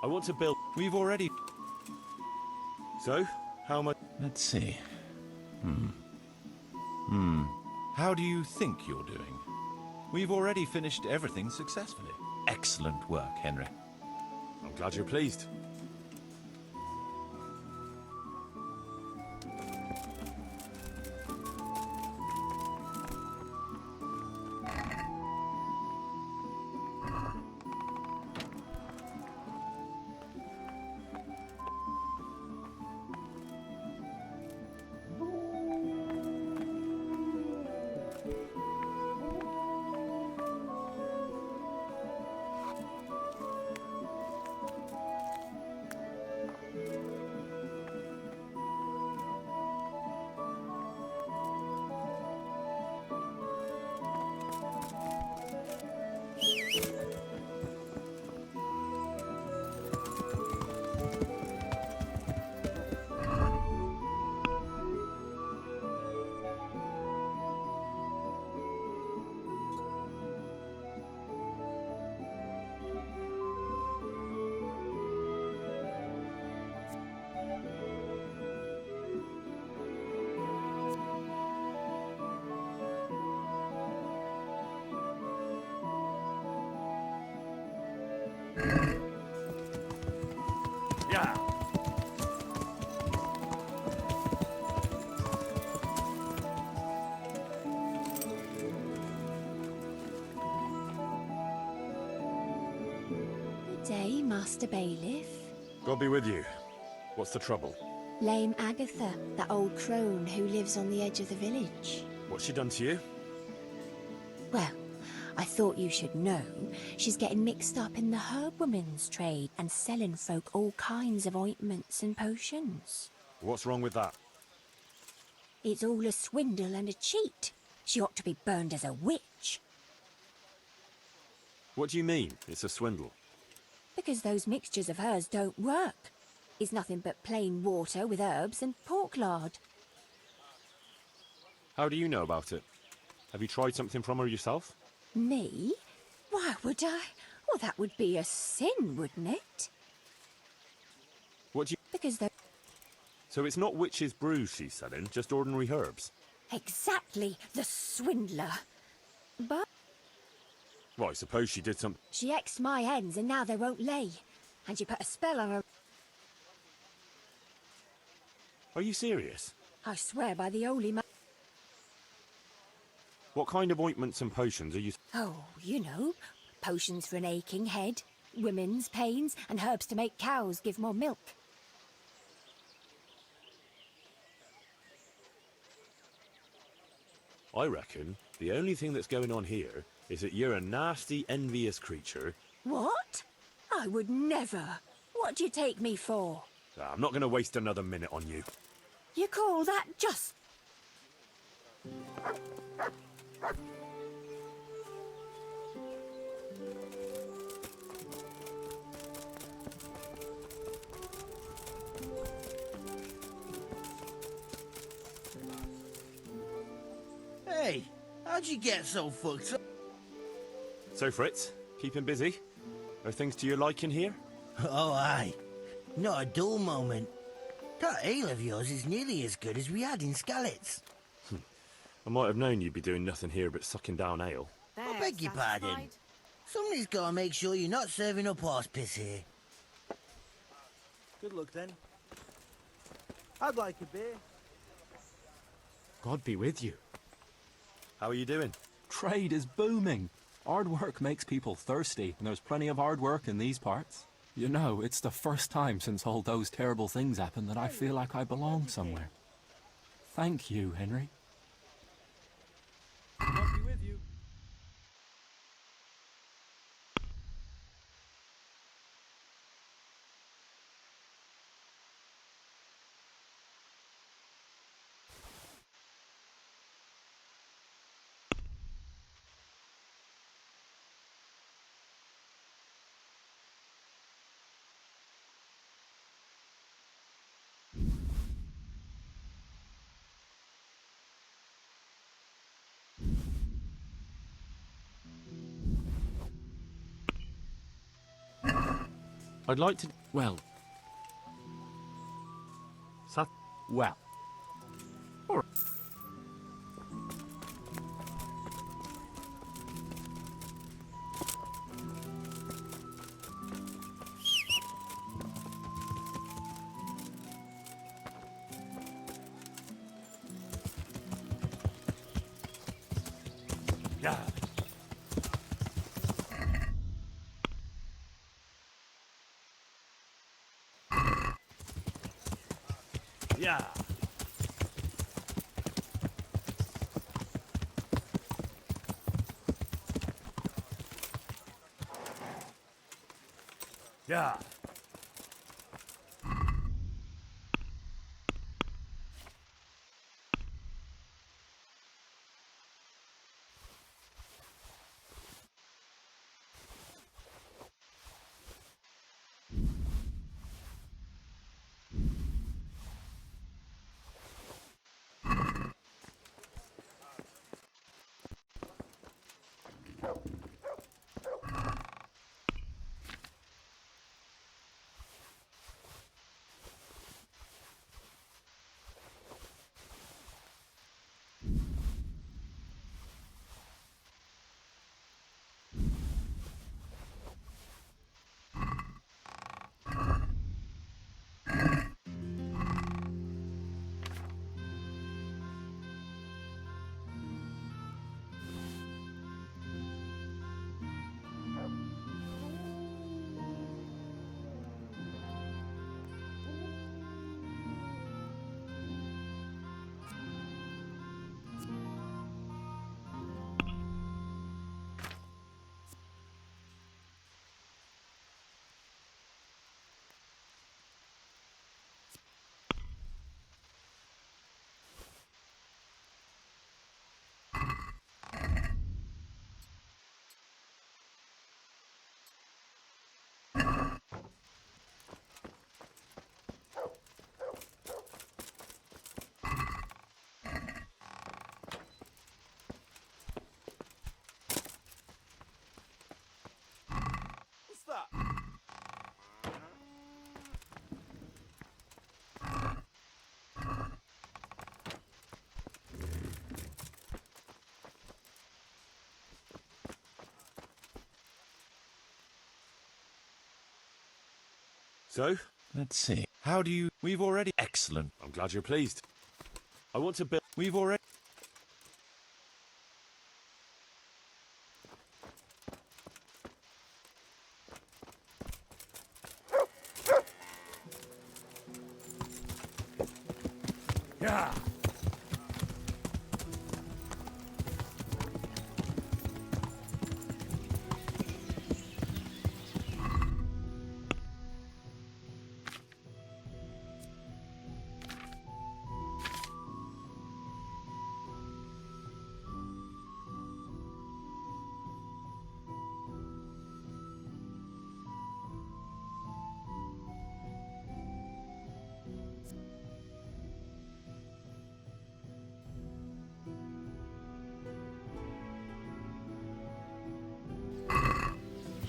I want to build... We've already... So, how much... Let's see. How do you think you're doing? We've already finished everything successfully. Excellent work, Henry. I'm glad you're pleased. Yeah. Good day, Master Bailiff. God be with you. What's the trouble? Lame Agatha, that old crone who lives on the edge of the village. What's she done to you? Well, I thought you should know. She's getting mixed up in the herb-woman's trade and selling folk all kinds of ointments and potions. What's wrong with that? It's all a swindle and a cheat. She ought to be burned as a witch. What do you mean, it's a swindle? Because those mixtures of hers don't work. It's nothing but plain water with herbs and pork lard. How do you know about it? Have you tried something from her yourself? Me? Why would I? Well, that would be a sin, wouldn't it? What do you... Because they're... So it's not witch's brews she's selling, just ordinary herbs? Exactly, the swindler. But Well, I suppose she did some... she exed my hens and now they won't lay. And she put a spell on her... Are you serious? I swear by the holy ma... What kind of ointments and potions are you... Oh, you know, potions for an aching head, women's pains, and herbs to make cows give more milk. I reckon the only thing that's going on here is that you're a nasty, envious creature. What? I would never. What do you take me for? I'm not going to waste another minute on you. You call that just... Hey, how'd you get so fucked up? So, Fritz, keeping busy? Are things to your liking here? Oh, aye. Not a dull moment. That ale of yours is nearly as good as we had in Skalitz. I might have known you'd be doing nothing here but sucking down ale. I beg your pardon. Somebody's got to make sure you're not serving up horse piss here. Good luck then. I'd like a beer. God be with you. How are you doing? Trade is booming. Hard work makes people thirsty, and there's plenty of hard work in these parts. You know, it's the first time since all those terrible things happened that I feel like I belong somewhere. Thank you, Henry. God be with you. I'd like to... Well, Sat... well. Yeah. Yeah. Yeah. What's that? So, Let's see. How do you... We've already... Excellent. I'm glad you're pleased. I want to build... We've already... Yeah.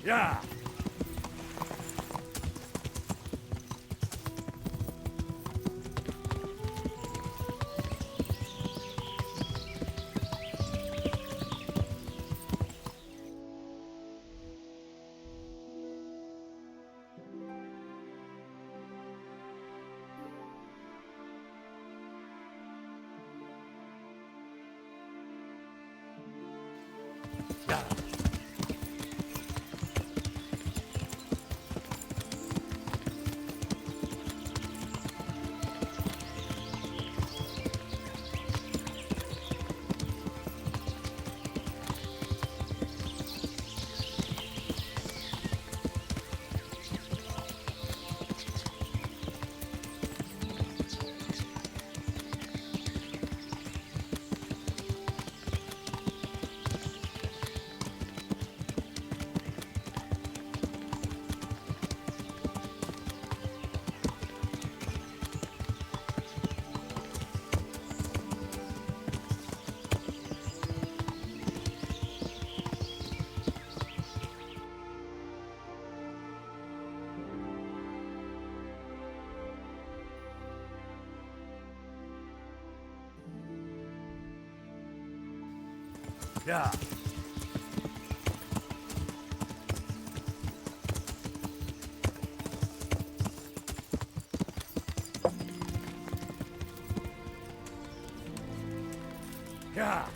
Yeah. Yeah. Yeah. Yeah.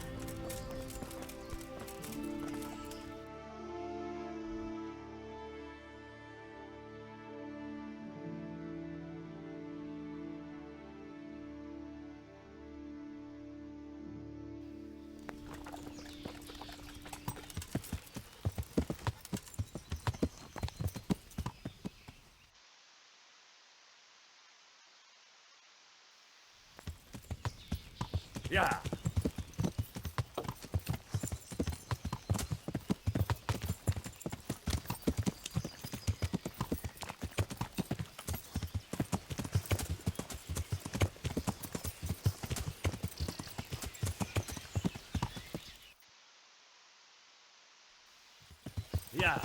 Yeah. Yeah.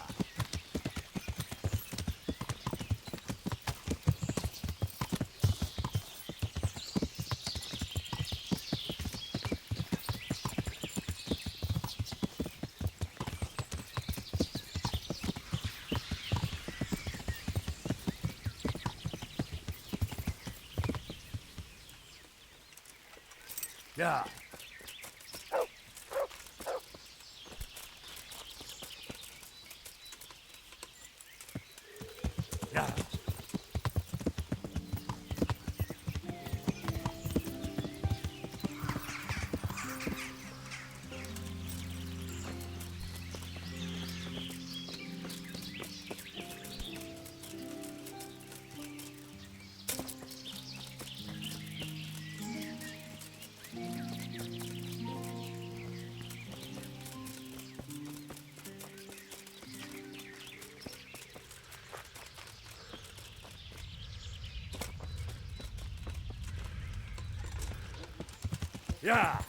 Yeah. Yeah. Yeah.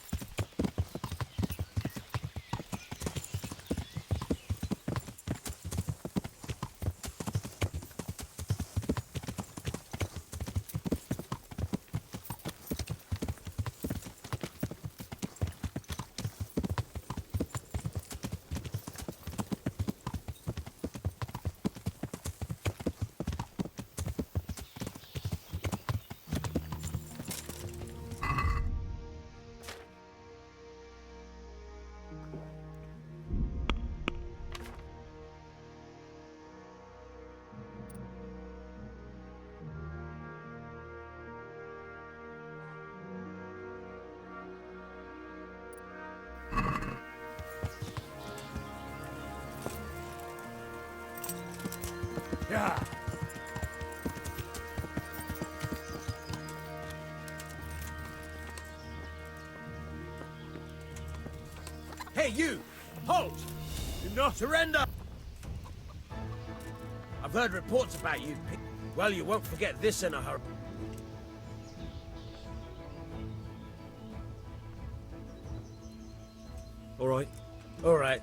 Yeah. Hey, you! Halt! Do not surrender! I've heard reports about you. Well, you won't forget this in a hurry. All right. All right.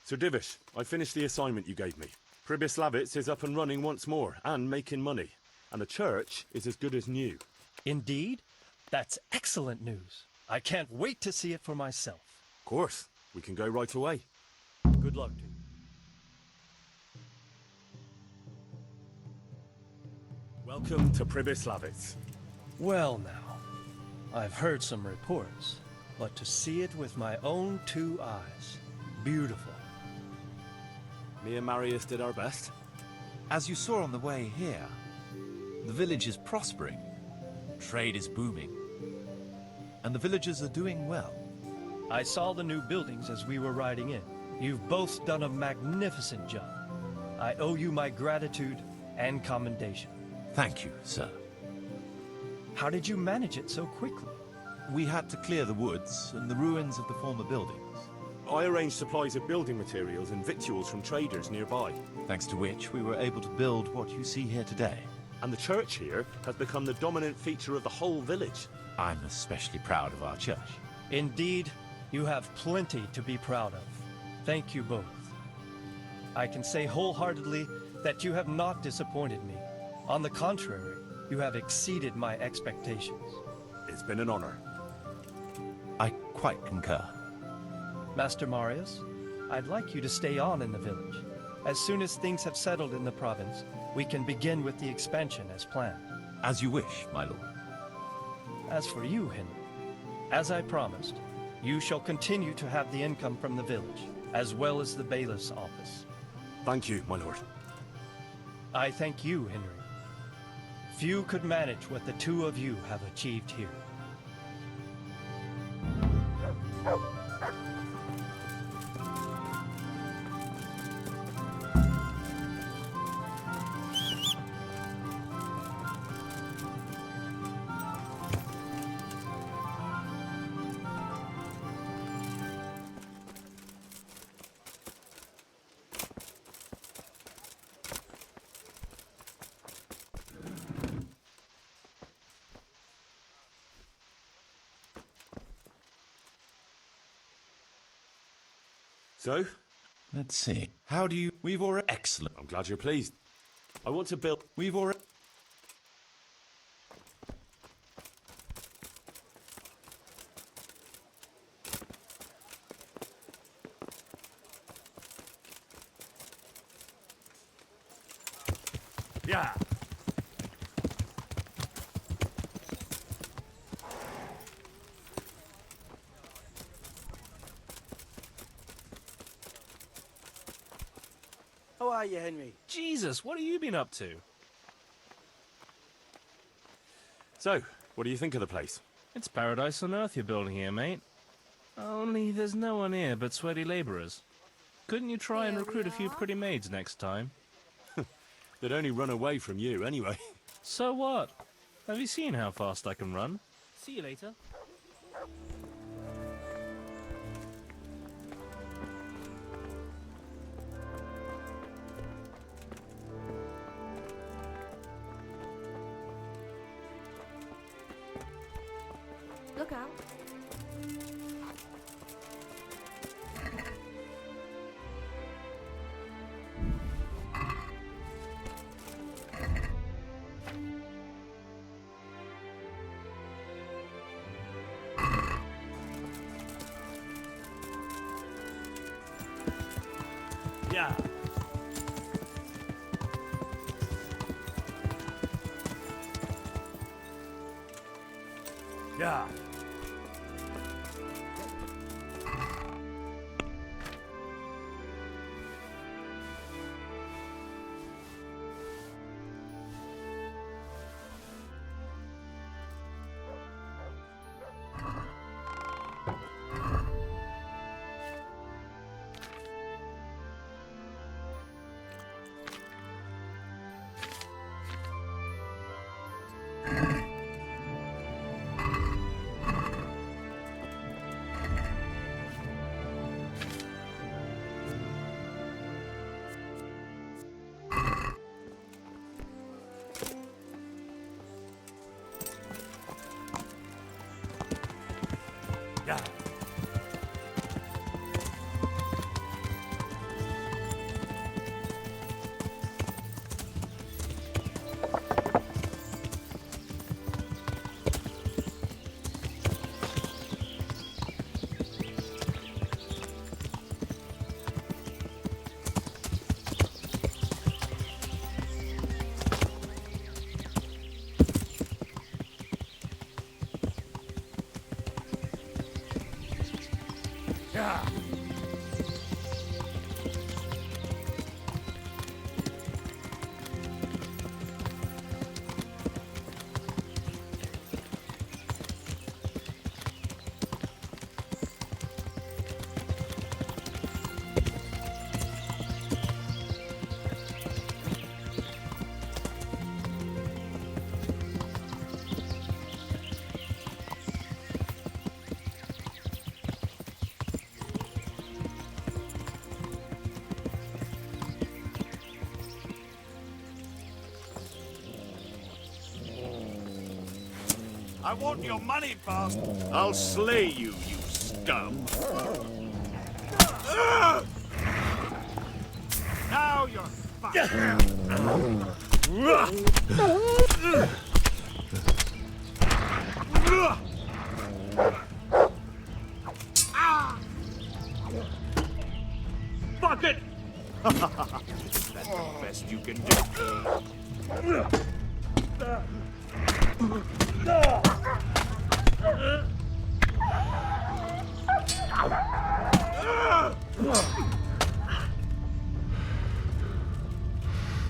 Sir Divish, I finished the assignment you gave me. Pribyslavitz is up and running once more, and making money. And the church is as good as new. Indeed? That's excellent news. I can't wait to see it for myself. Of course, we can go right away. Good luck to you. Welcome to Pribyslavitz. Well now, I've heard some reports, but to see it with my own two eyes, beautiful. Me and Marius did our best. As you saw on the way here, the village is prospering. Trade is booming. and the villagers are doing well. I saw the new buildings as we were riding in. You've both done a magnificent job. I owe you my gratitude and commendation. Thank you, sir. How did you manage it so quickly? We had to clear the woods and the ruins of the former buildings, I arranged supplies of building materials and victuals from traders nearby. thanks to which we were able to build what you see here today. And the church here has become the dominant feature of the whole village. I'm especially proud of our church. Indeed, you have plenty to be proud of. Thank you both. I can say wholeheartedly that you have not disappointed me. On the contrary, you have exceeded my expectations. It's been an honor. I quite concur. Master Marius, I'd like you to stay on in the village. As soon as things have settled in the province, we can begin with the expansion as planned. As you wish, my lord. As for you, Henry, as I promised, you shall continue to have the income from the village, as well as the bailiff's office. Thank you, my lord. I thank you, Henry. Few could manage what the two of you have achieved here. So, Let's see. How do you... We've already... Excellent. I'm glad you're pleased. I want to build... We've already... Yeah! How are you, Henry? Jesus, what have you been up to? So, what do you think of the place? It's paradise on earth you're building here, mate. Only there's no one here but sweaty labourers. Couldn't you try and recruit a few pretty maids next time? They'd only run away from you anyway. So what? Have you seen how fast I can run? See you later. Look out. Yeah! Yeah! I want your money, bastard. I'll slay you, you scum. Now you're fucked. Fuck it! That's the best you can do.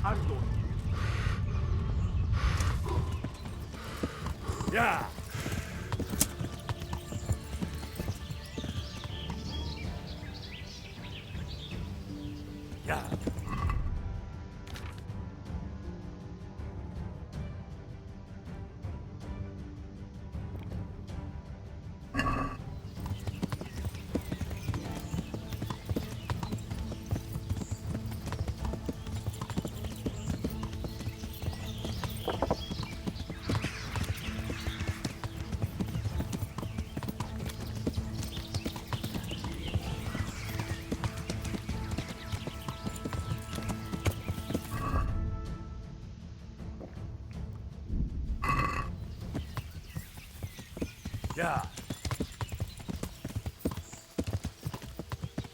I'm going. Yeah. Yeah. Yeah.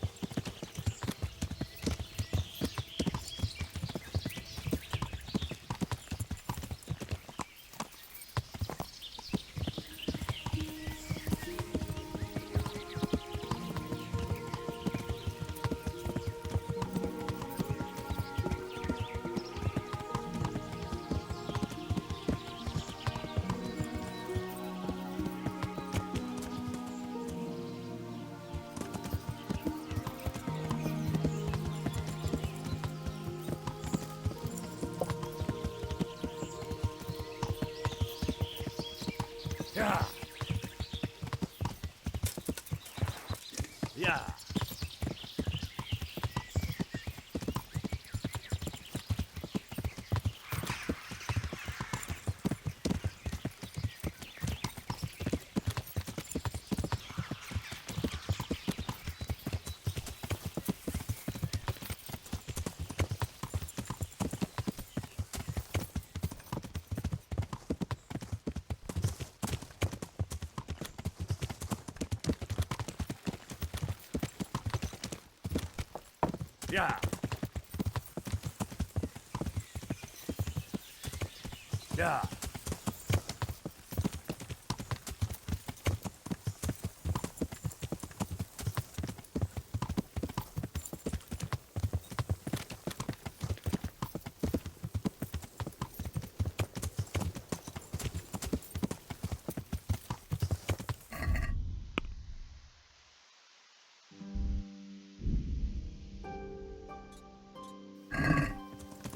Yeah. Yeah. Yeah. Yeah. Yeah.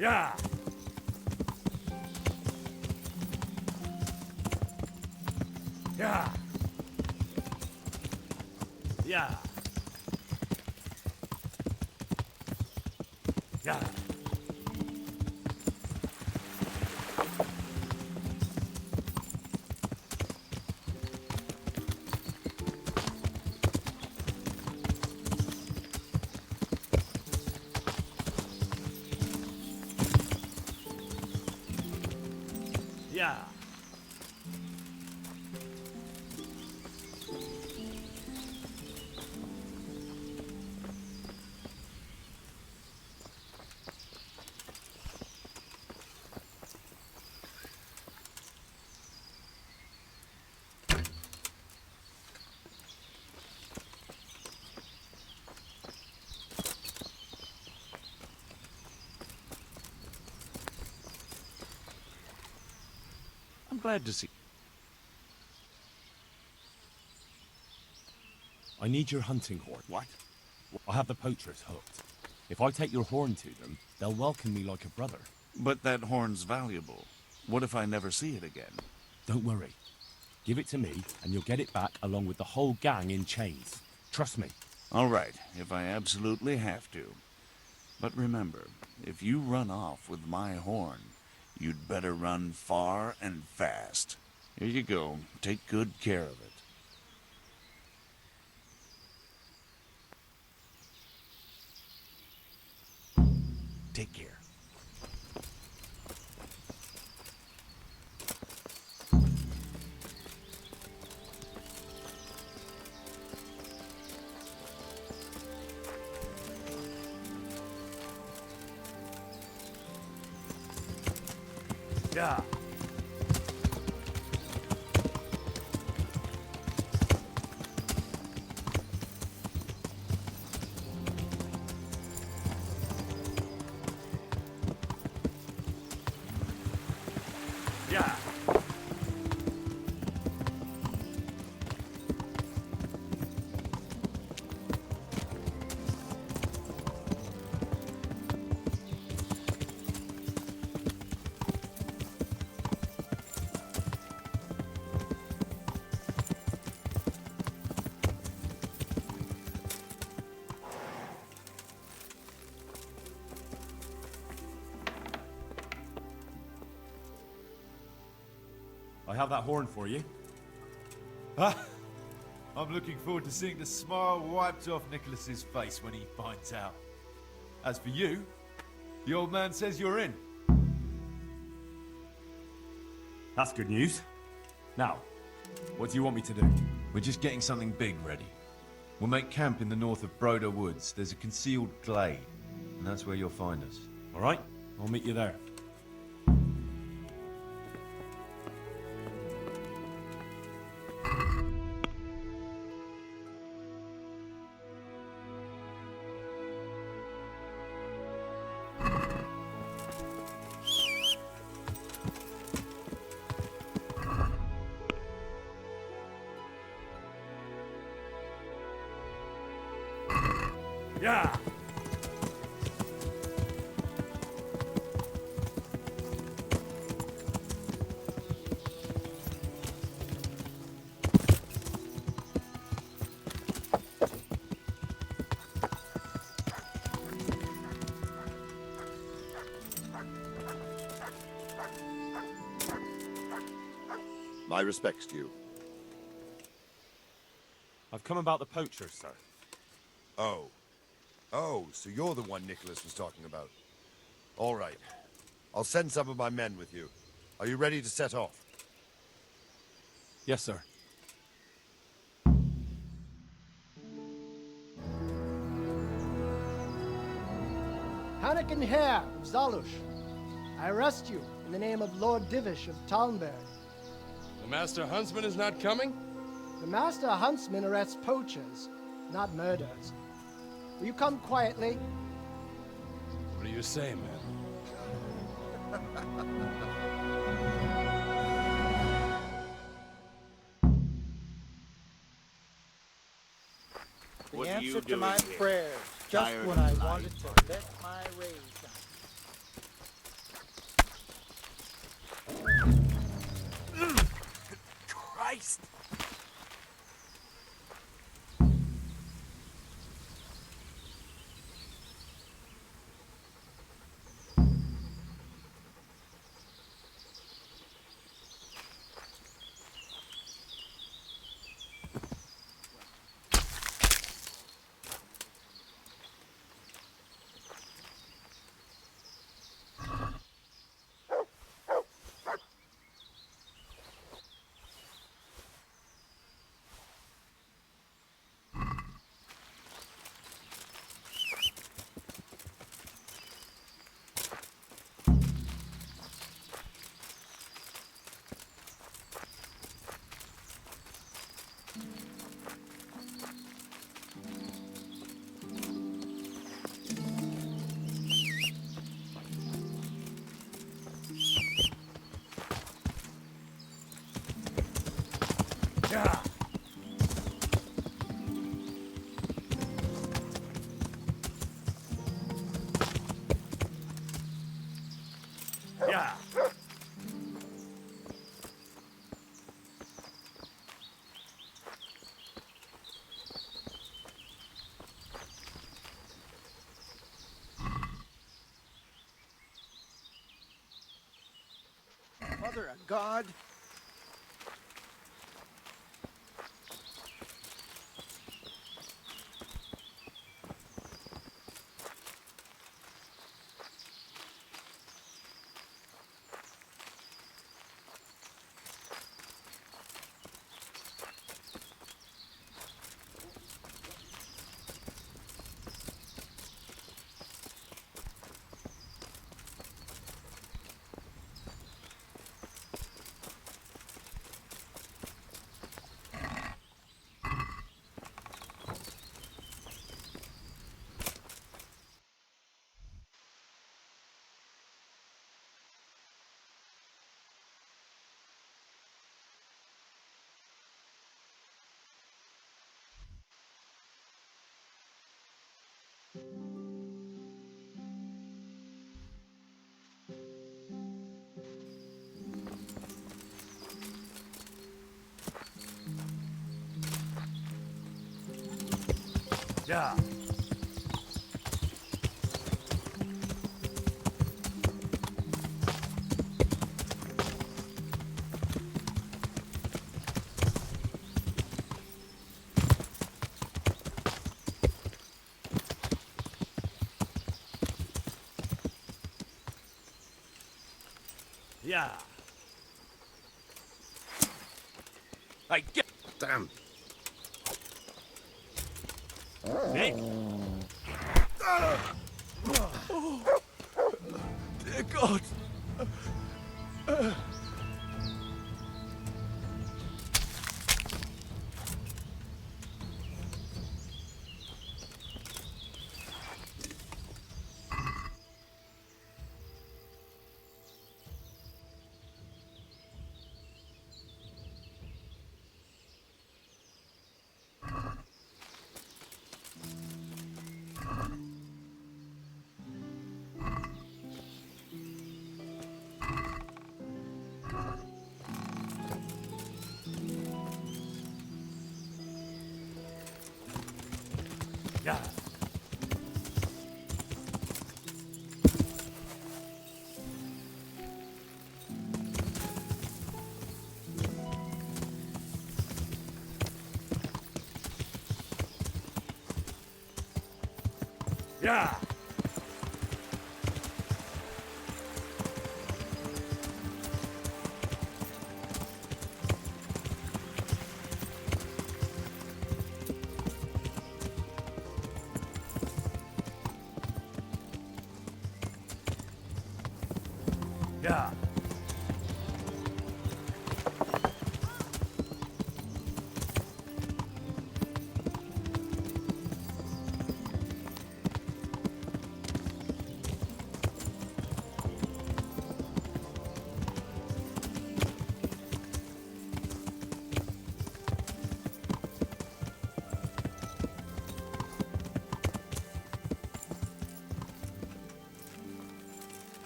Yeah. Yeah. Yeah. Yeah. I'm glad to see. I need your hunting horn. What? I have the poachers hooked. If I take your horn to them, they'll welcome me like a brother. But that horn's valuable. What if I never see it again? Don't worry. Give it to me, and you'll get it back along with the whole gang in chains. Trust me. All right, if I absolutely have to. But remember, if you run off with my horn, you'd better run far and fast. Here you go. Take good care of it. Take care. Yeah. Yeah. I have that horn for you. I'm looking forward to seeing the smile wiped off Nicholas's face when he finds out. As for you, the old man says you're in. That's good news. Now, what do you want me to do? We're just getting something big ready. We'll make camp in the north of Broder Woods. There's a concealed glade, and that's where you'll find us. All right, I'll meet you there. Yeah! My respects to you. I've come about the poachers, sir. Oh. Oh, so you're the one Nicholas was talking about. All right. I'll send some of my men with you. Are you ready to set off? Yes, sir. Hannikin Hare of Zalush, I arrest you in the name of Lord Divish of Talmberg. The Master Huntsman is not coming? The Master Huntsman arrests poachers, not murderers. Will you come quietly? What do you say, man? The What are you answer to doing my here? prayers, just Tired when of I life? wanted to let my rays down. Christ! Yeah! Yeah! Mother of God, Yeah. Yeah. Hey, get... Damn. Hey. Dear God. Yeah. Yeah. Yeah.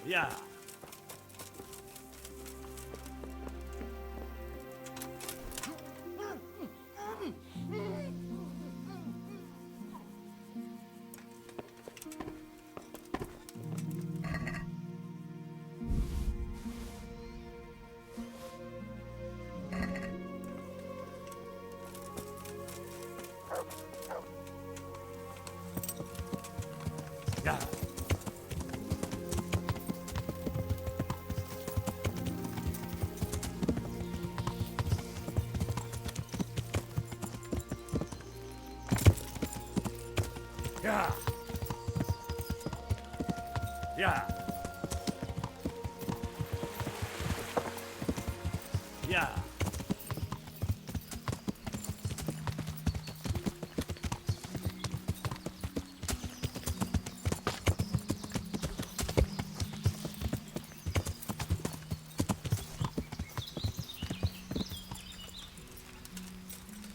Yeah. Yeah. Yeah. Yeah. Yeah.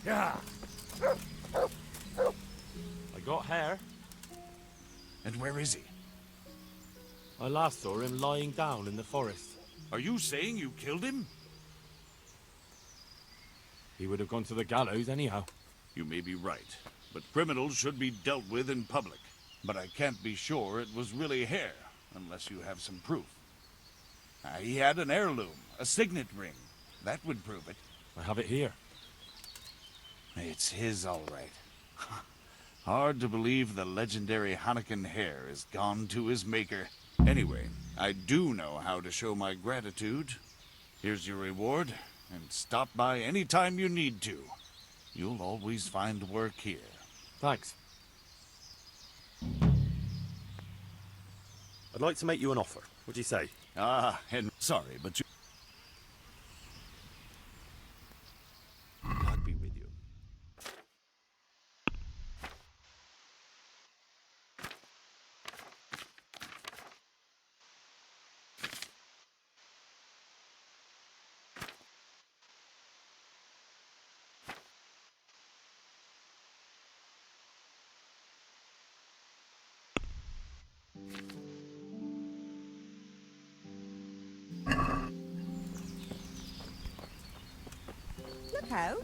Yeah. I got hair. And where is he? I last saw him lying down in the forest. Are you saying you killed him? He would have gone to the gallows anyhow. You may be right, but criminals should be dealt with in public. But I can't be sure it was really hair, unless you have some proof. He had an heirloom, a signet ring. That would prove it. I have it here. It's his, all right. Hard to believe the legendary Hanukkah hair is gone to his maker. Anyway, I do know how to show my gratitude. Here's your reward, and stop by any time you need to. You'll always find work here. Thanks. I'd like to make you an offer. What do you say? And sorry, but you... God be with you. Look out.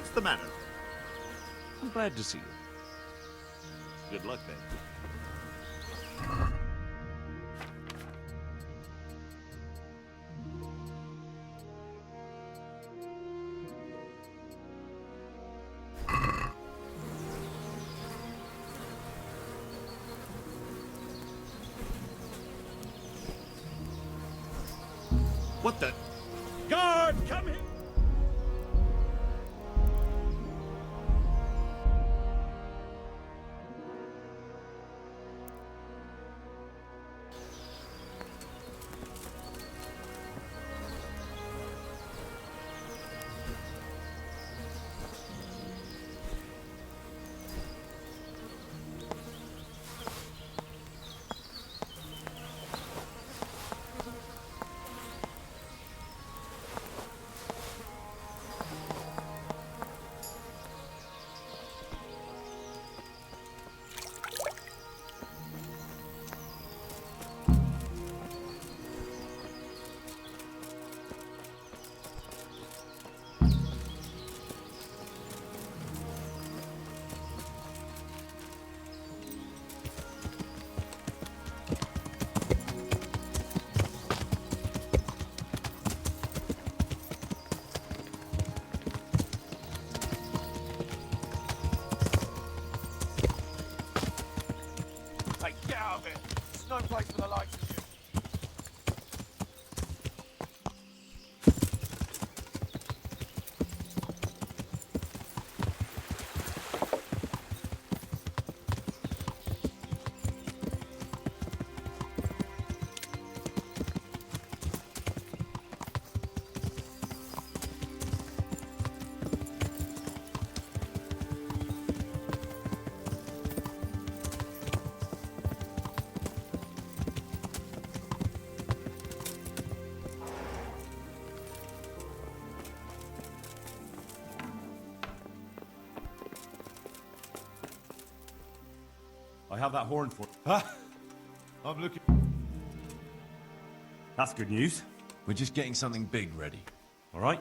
What's the matter? I'm glad to see you. Good luck, then. What the? Guard, come here! No place for the likes of you. I have that horn for... Huh? I'm looking... That's good news. We're just getting something big ready. All right.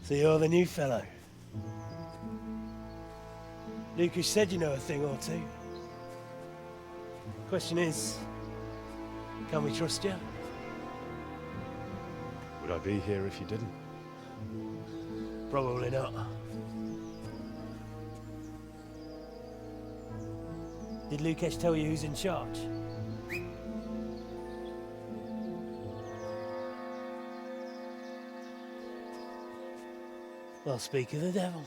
So you're the new fellow. Lucas said you know a thing or two. Question is, can we trust you? Would I be here if you didn't? Probably not. Did Lucas tell you who's in charge? Well, speak of the devil.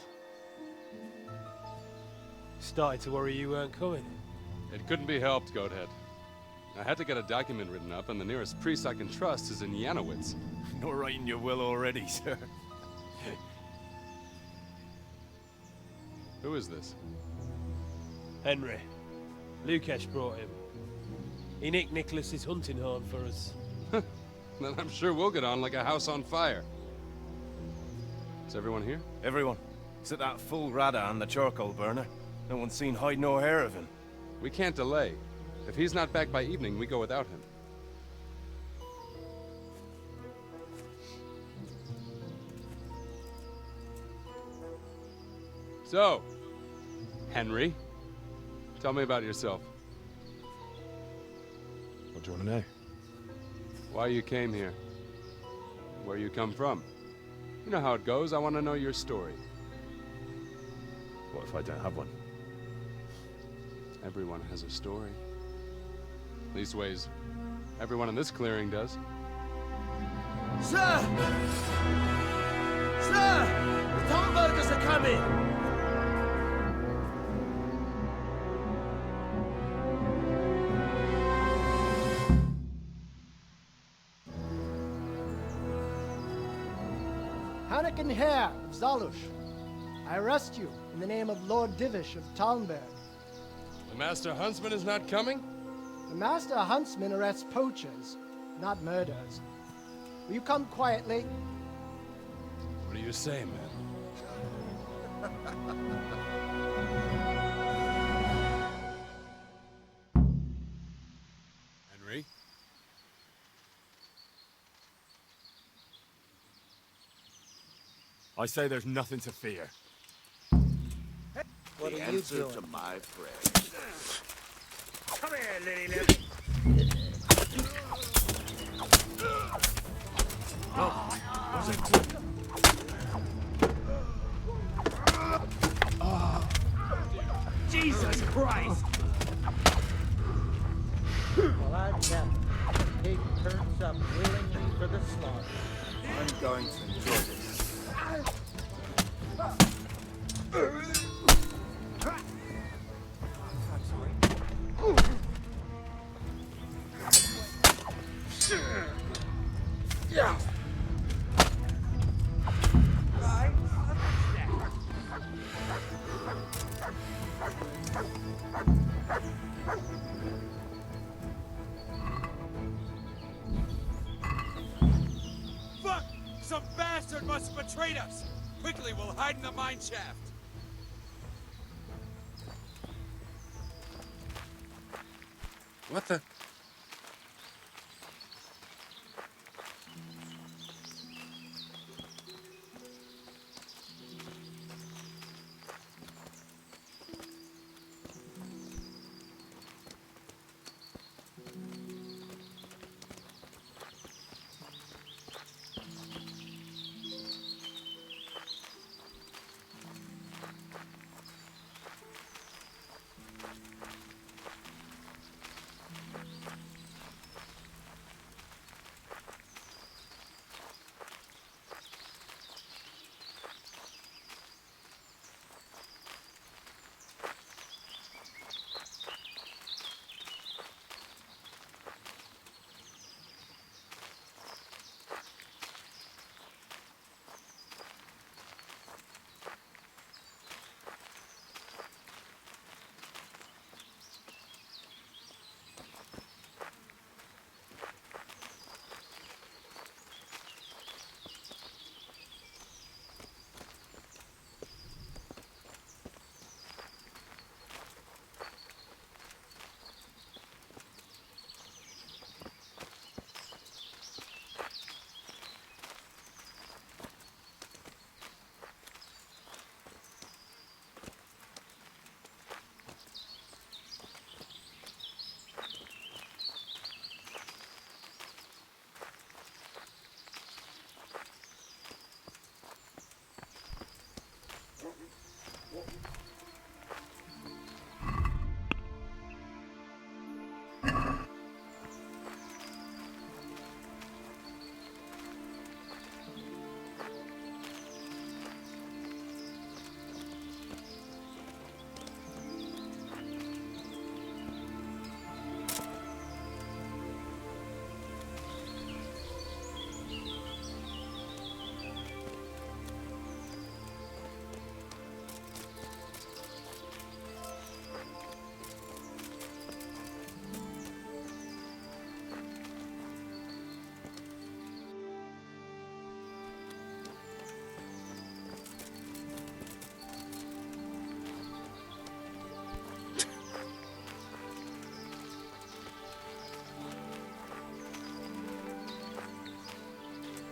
Started to worry you weren't coming. It couldn't be helped, Goathead. I had to get a document written up, and the nearest priest I can trust is in Janowitz. Not writing your will already, sir. Who is this? Henry. Lucas brought him. He nicked Nicholas's hunting horn for us. Then I'm sure we'll get on like a house on fire. Is everyone here? Everyone. Except that fool Rada and the charcoal burner. No one's seen hide nor hair of him. We can't delay. If he's not back by evening, we go without him. So, Henry, tell me about yourself. What do you want to know? Why you came here. Where you come from. You know how it goes. I want to know your story. What if I don't have one? Everyone has a story. Leastways, everyone in this clearing does. Sir! Sir! The Tomburgers are coming! Hanakin Hare of Zalush, I arrest you in the name of Lord Divish of Talmberg. The Master Huntsman is not coming? The Master Huntsman arrests poachers, not murderers. Will you come quietly? What do you say, man? Henry? I say there's nothing to fear. What the are you answer doing? to my prayer. Come here, Lily Lily. Jesus Christ! Well, I've never. The pig turns up willingly for the slaughter. I'm going to enjoy this. Fuck! Some bastard must have betrayed us! Quickly, we'll hide in the mine shaft. What the?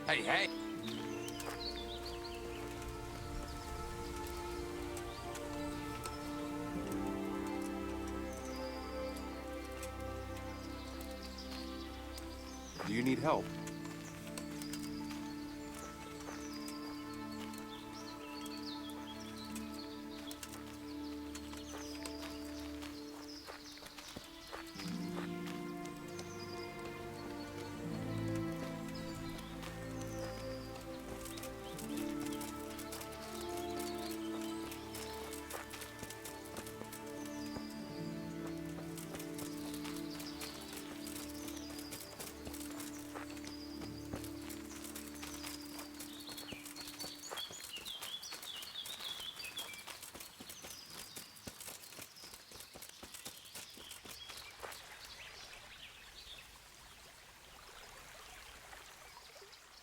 Hey, hey! Do you need help?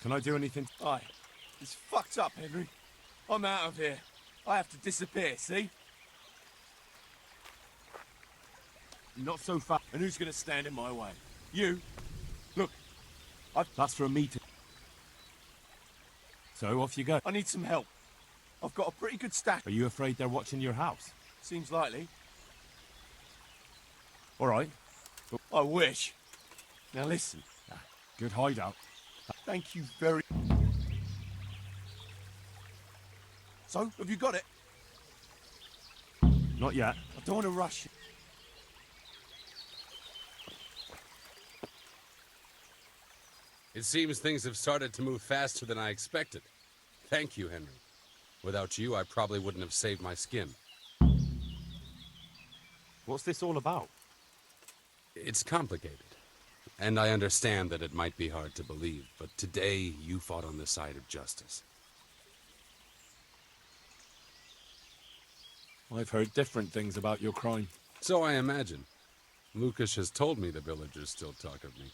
Can I do anything? Aye. It's fucked up, Henry. I'm out of here. I have to disappear, see? Not so fast. And who's gonna stand in my way? You? Look, That's for a meeting. So off you go. I need some help. I've got a pretty good stash. Are you afraid they're watching your house? Seems likely. All right. I wish. Now listen. Good hideout. Thank you very... So, have you got it? Not yet. I don't want to rush you. It seems things have started to move faster than I expected. Thank you, Henry. Without you, I probably wouldn't have saved my skin. What's this all about? It's complicated. And I understand that it might be hard to believe, but today you fought on the side of justice. I've heard different things about your crime. So I imagine. Lucas has told me the villagers still talk of me.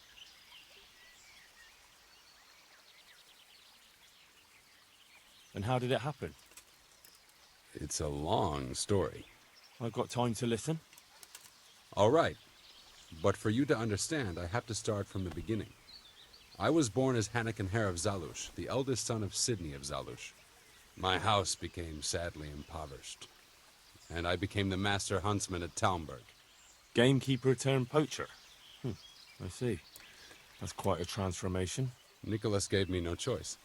And how did it happen? It's a long story. I've got time to listen. All right. But for you to understand, I have to start from the beginning. I was born as Hanakin Hare of Zalush, the eldest son of Sidney of Zalush. My house became sadly impoverished, and I became the master huntsman at Talmberg. Gamekeeper turned poacher. I see. That's quite a transformation. Nicholas gave me no choice.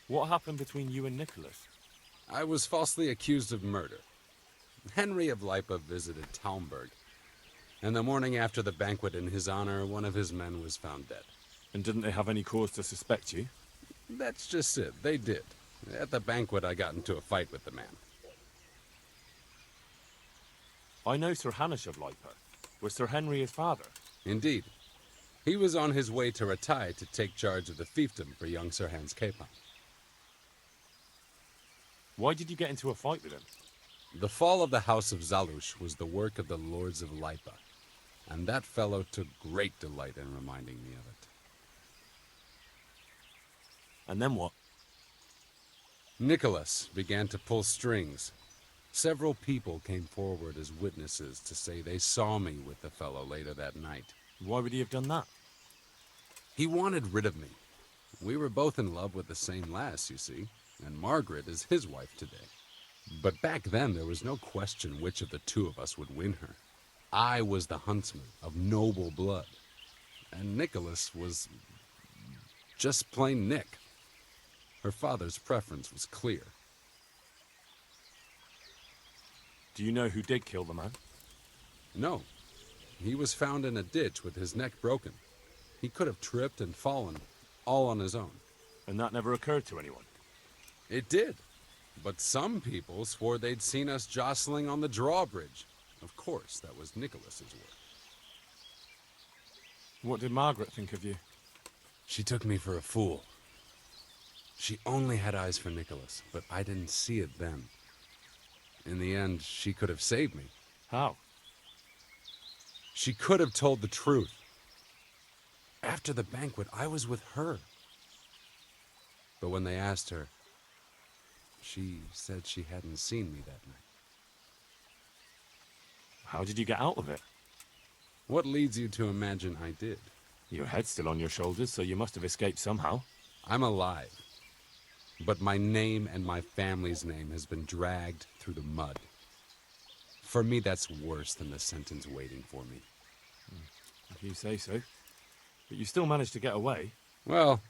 What happened between you and Nicholas? I was falsely accused of murder. Henry of Lipa visited Talmberg, and the morning after the banquet in his honor, one of his men was found dead. And didn't they have any cause to suspect you? That's just it. They did. At the banquet, I got into a fight with the man. I know Sir Hanish of Lipa. Was Sir Henry his father? Indeed. He was on his way to Ratai to take charge of the fiefdom for young Sir Hans Capon. Why did you get into a fight with him? The fall of the House of Zalush was the work of the Lords of Lipa, and that fellow took great delight in reminding me of it. And then what? Nicholas began to pull strings. Several people came forward as witnesses to say they saw me with the fellow later that night. Why would he have done that? He wanted rid of me. We were both in love with the same lass, you see, and Margaret is his wife today. But back then, there was no question which of the two of us would win her. I was the huntsman of noble blood, and Nicholas was just plain Nick. Her father's preference was clear. Do you know who did kill the man? No. He was found in a ditch with his neck broken. He could have tripped and fallen, all on his own. And that never occurred to anyone? It did. But some people swore they'd seen us jostling on the drawbridge. Of course, that was Nicholas's work. What did Margaret think of you? She took me for a fool. She only had eyes for Nicholas, but I didn't see it then. In the end, she could have saved me. How? She could have told the truth. After the banquet, I was with her. But when they asked her, she said she hadn't seen me that night. How did you get out of it? What leads you to imagine I did? Your head's still on your shoulders, so you must have escaped somehow. I'm alive. But my name and my family's name has been dragged through the mud. For me, that's worse than the sentence waiting for me. If you say so. But you still managed to get away. Well,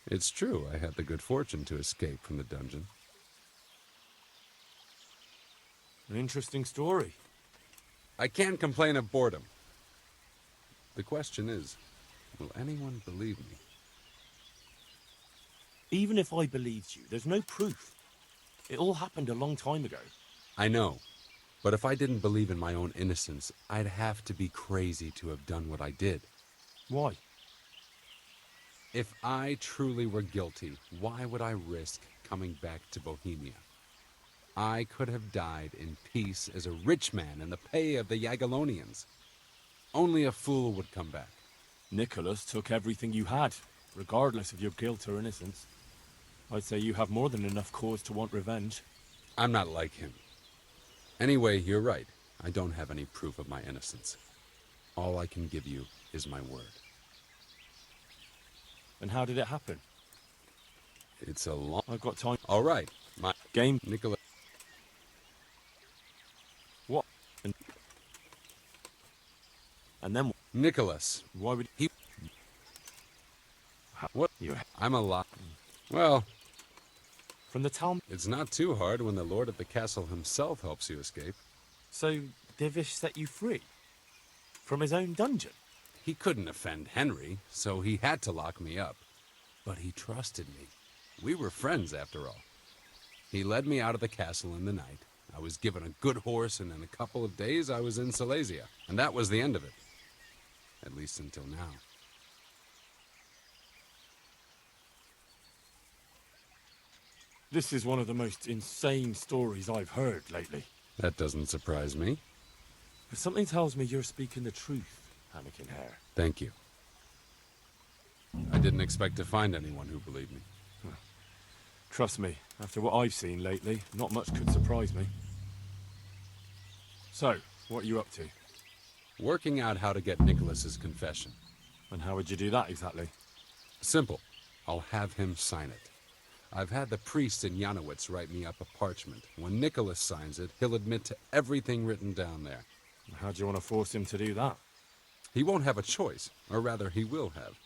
it's true. I had the good fortune to escape from the dungeon. An interesting story. I can't complain of boredom. The question is, will anyone believe me? Even if I believed you, there's no proof. It all happened a long time ago. I know. But if I didn't believe in my own innocence, I'd have to be crazy to have done what I did. Why? If I truly were guilty, why would I risk coming back to Bohemia? I could have died in peace as a rich man in the pay of the Jagiellonians. Only a fool would come back. Nicholas took everything you had, regardless of your guilt or innocence. I'd say you have more than enough cause to want revenge. I'm not like him. Anyway, you're right. I don't have any proof of my innocence. All I can give you is my word. And how did it happen? It's a long... I've got time. All right. My game. Nicholas... What? And then... Nicholas. Why would he... What? I'm alive. Well... From the town... It's not too hard when the lord of the castle himself helps you escape. So, Divish set you free? From his own dungeon? He couldn't offend Henry, so he had to lock me up. But he trusted me. We were friends, after all. He led me out of the castle in the night. I was given a good horse, and in a couple of days I was in Silesia. And that was the end of it. At least until now. This is one of the most insane stories I've heard lately. That doesn't surprise me. But something tells me you're speaking the truth, Anakin Hare. Thank you. I didn't expect to find anyone who believed me. Trust me, after what I've seen lately, not much could surprise me. So, what are you up to? Working out how to get Nicholas's confession. And how would you do that exactly? Simple. I'll have him sign it. I've had the priest in Janowitz write me up a parchment. When Nicholas signs it, he'll admit to everything written down there. How do you want to force him to do that? He won't have a choice, or rather he will have,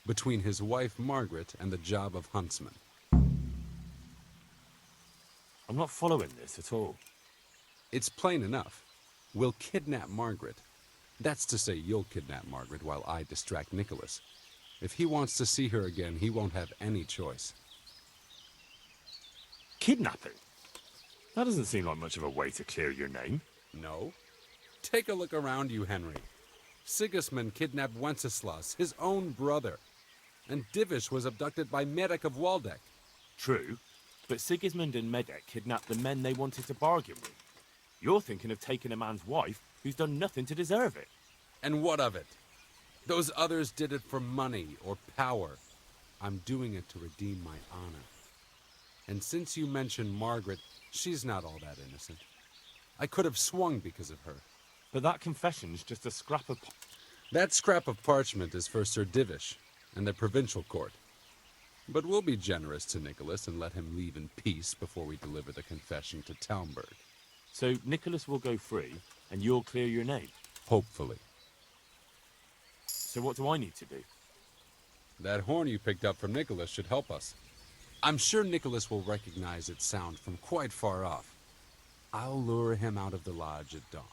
between his wife Margaret and the job of huntsman. I'm not following this at all. It's plain enough. We'll kidnap Margaret. That's to say, you'll kidnap Margaret while I distract Nicholas. If he wants to see her again, he won't have any choice. Kidnapping? That doesn't seem like much of a way to clear your name. No. Take a look around you, Henry. Sigismund kidnapped Wenceslas, his own brother. And Divish was abducted by Medek of Waldeck. True, but Sigismund and Medek kidnapped the men they wanted to bargain with. You're thinking of taking a man's wife who's done nothing to deserve it. And what of it? Those others did it for money or power. I'm doing it to redeem my honor. And since you mentioned Margaret, she's not all that innocent. I could have swung because of her. But that confession's just a scrap of... That scrap of parchment is for Sir Divish and the provincial court. But we'll be generous to Nicholas and let him leave in peace before we deliver the confession to Talmberg. So Nicholas will go free, and you'll clear your name? Hopefully. So what do I need to do? That horn you picked up from Nicholas should help us. I'm sure Nicholas will recognize its sound from quite far off. I'll lure him out of the lodge at dawn.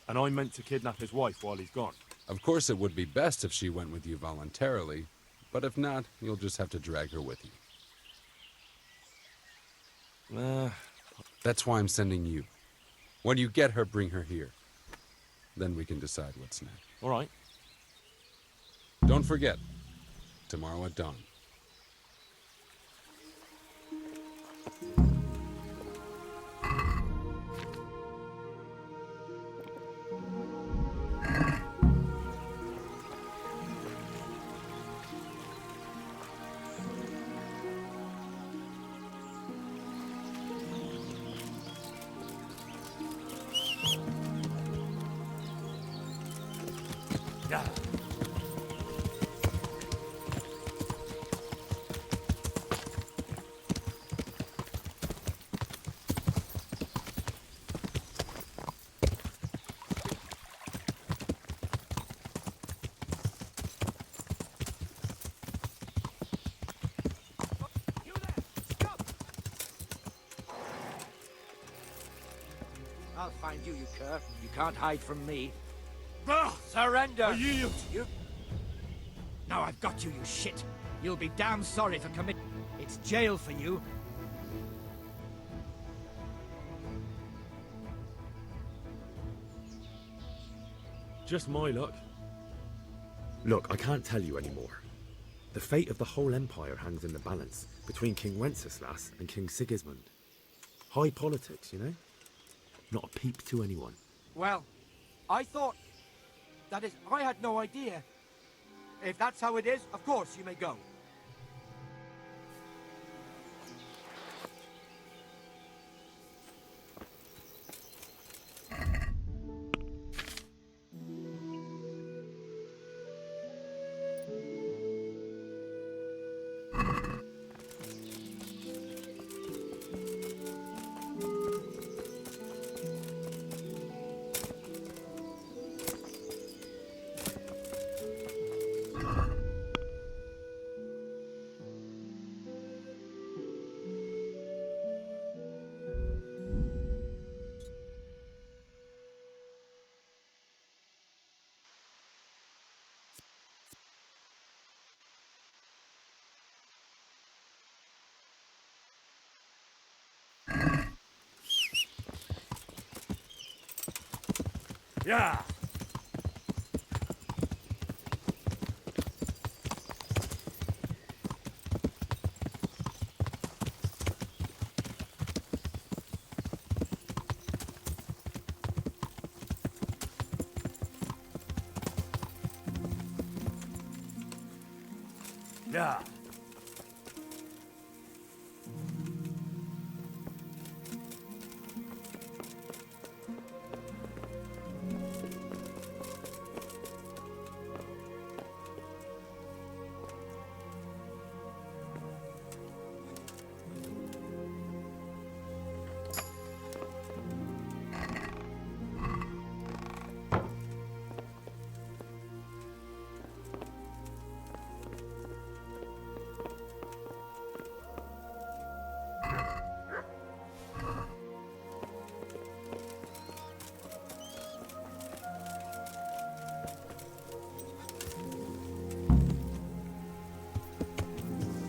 And I'm meant to kidnap his wife while he's gone? Of course it would be best if she went with you voluntarily, but if not, you'll just have to drag her with you. That's why I'm sending you. When you get her, bring her here. Then we can decide what's next. All right. Don't forget, tomorrow at dawn. I'll find you, you cur. You can't hide from me. Surrender! Are you? Now I've got you, you shit. You'll be damn sorry for committing. It's jail for you. Just my luck. Look, I can't tell you anymore. The fate of the whole empire hangs in the balance between King Wenceslas and King Sigismund. High politics, you know? Not a peep to anyone. Well, I thought... That is, I had no idea. If that's how it is, of course you may go. Yeah! Yeah!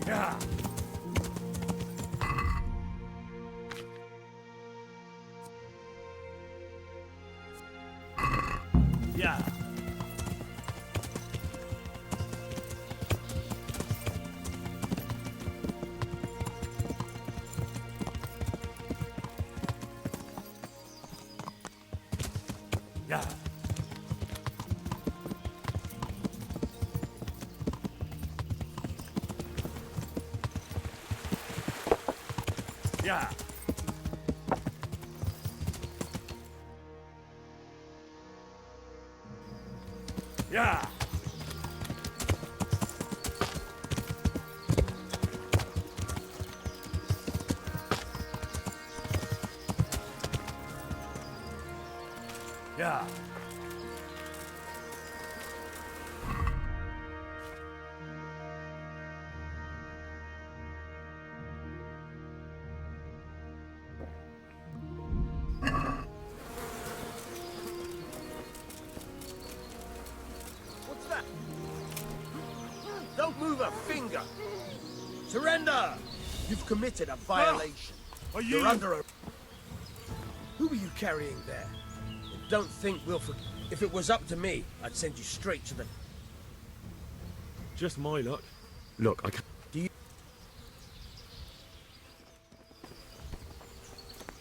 Yeah! Yeah! Yeah! Yeah! Yeah! Yeah! What's that? Don't move a finger! Surrender! You've committed a violation. Are you... You're under a... Who are you carrying there? Don't think we'll forget. If it was up to me, I'd send you straight to the... Just my luck. Look, I can't... Do you...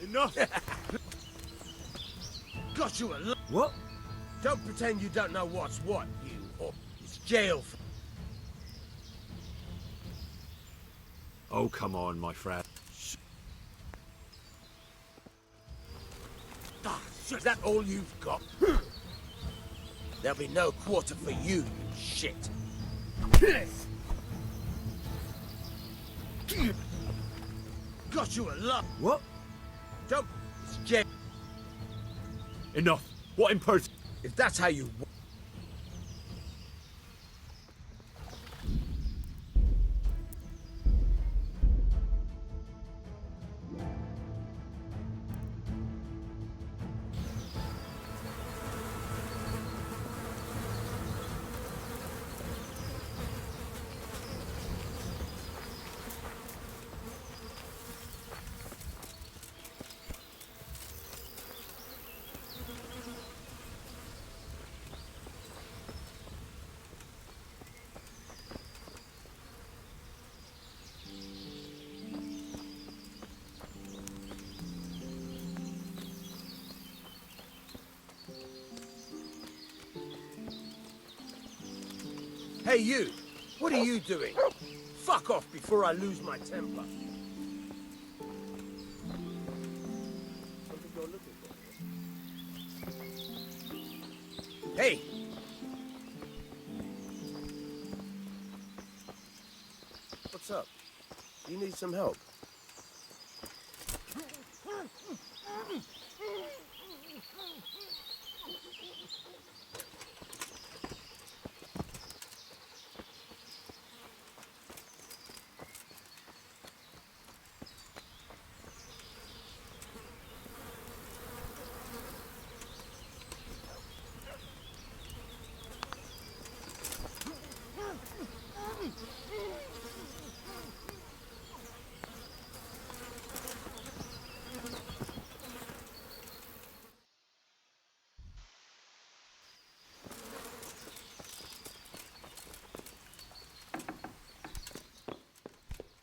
Enough! Got you a... What? Don't pretend you don't know what's what, you... Or it's jail for... Oh, come on, my friend. Ah, shit, is that all you've got? There'll be no quarter for you, you shit. Got you a lot. What? Don't... It's jail. Enough. What in person? If that's how you... Hey, you! What are you doing? Fuck off before I lose my temper. Something you're looking for? Hey! What's up? You need some help?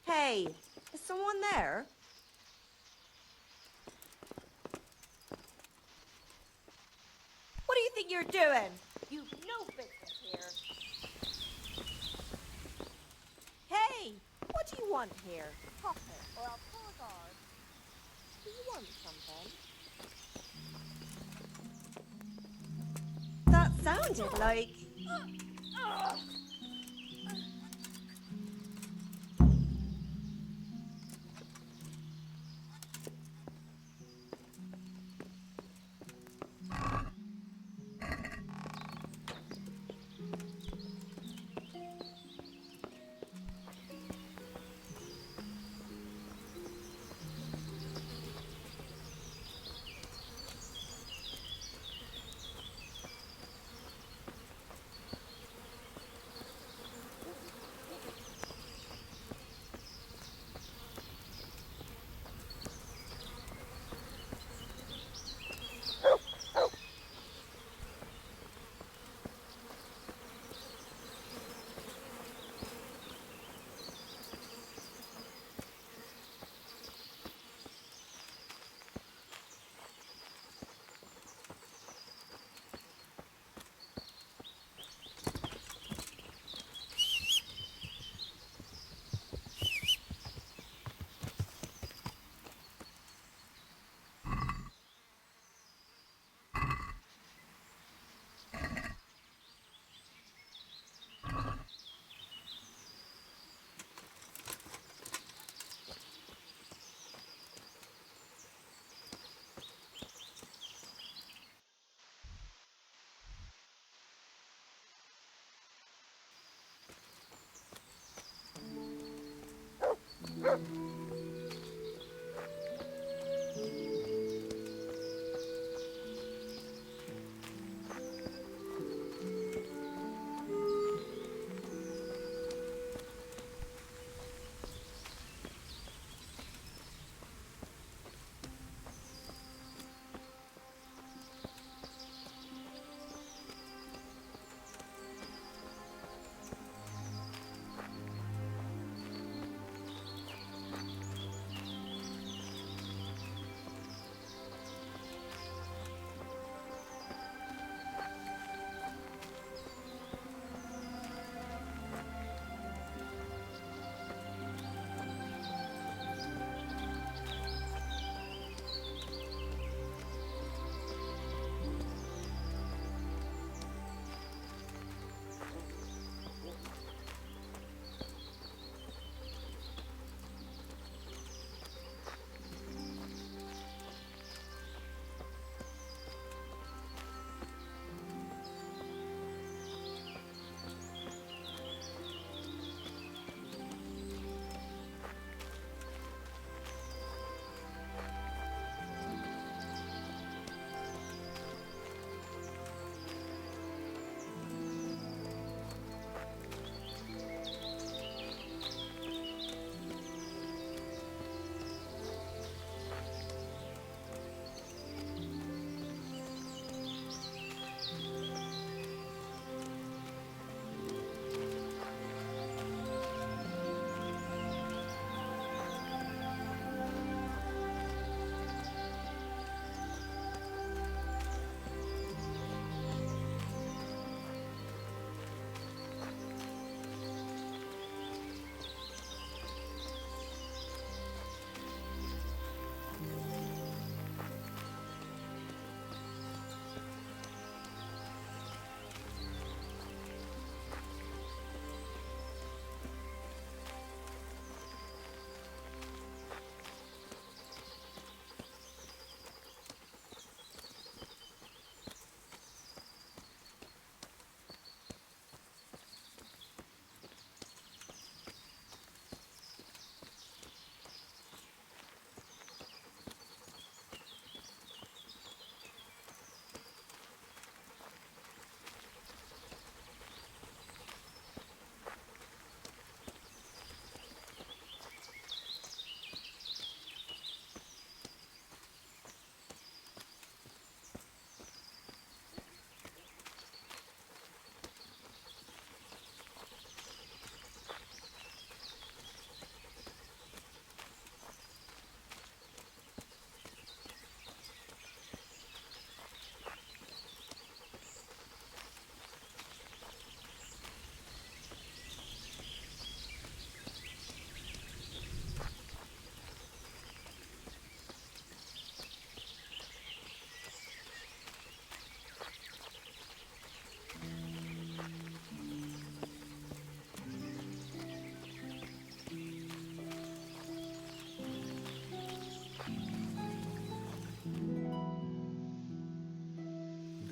Hey, is someone there? What do you think you're doing? You've no business here. Hey, what do you want here? Pop it, or I'll call a guard. Do you want something? That sounded like...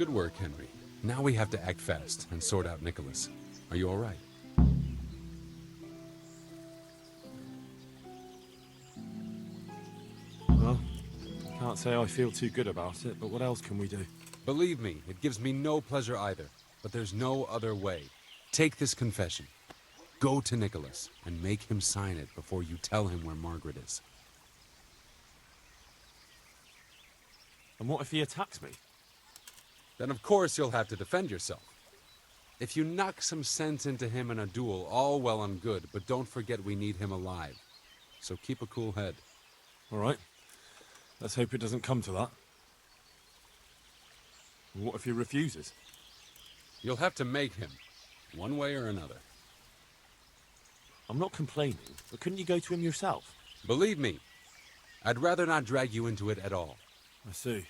Good work, Henry. Now we have to act fast and sort out Nicholas. Are you all right? Well, can't say I feel too good about it, but what else can we do? Believe me, it gives me no pleasure either. But there's no other way. Take this confession. Go to Nicholas and make him sign it before you tell him where Margaret is. And what if he attacks me? Then of course you'll have to defend yourself. If you knock some sense into him in a duel, all well and good, but don't forget we need him alive. So keep a cool head. All right. Let's hope it doesn't come to that. And what if he refuses? You'll have to make him, one way or another. I'm not complaining, but couldn't you go to him yourself? Believe me, I'd rather not drag you into it at all. I see.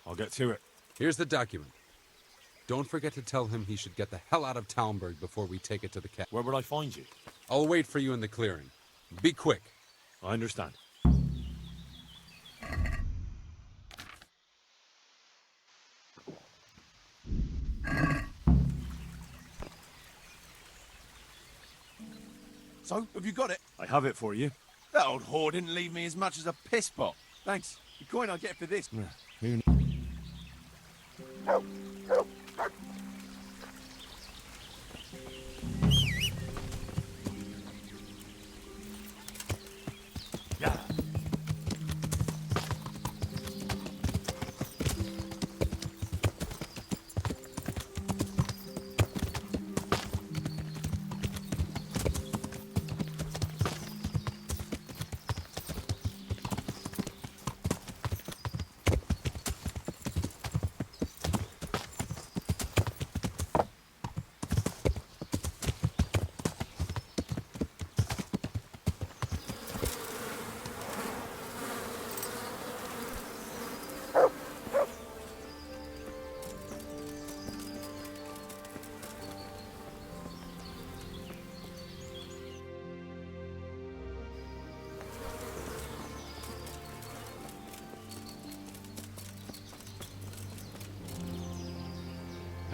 I'll get to it. Here's the document. Don't forget to tell him he should get the hell out of Talmberg before we take it to the cat. Where would I find you? I'll wait for you in the clearing. Be quick. I understand. So, have you got it? I have it for you. That old whore didn't leave me as much as a piss pot. Thanks. The coin I get for this. Yeah.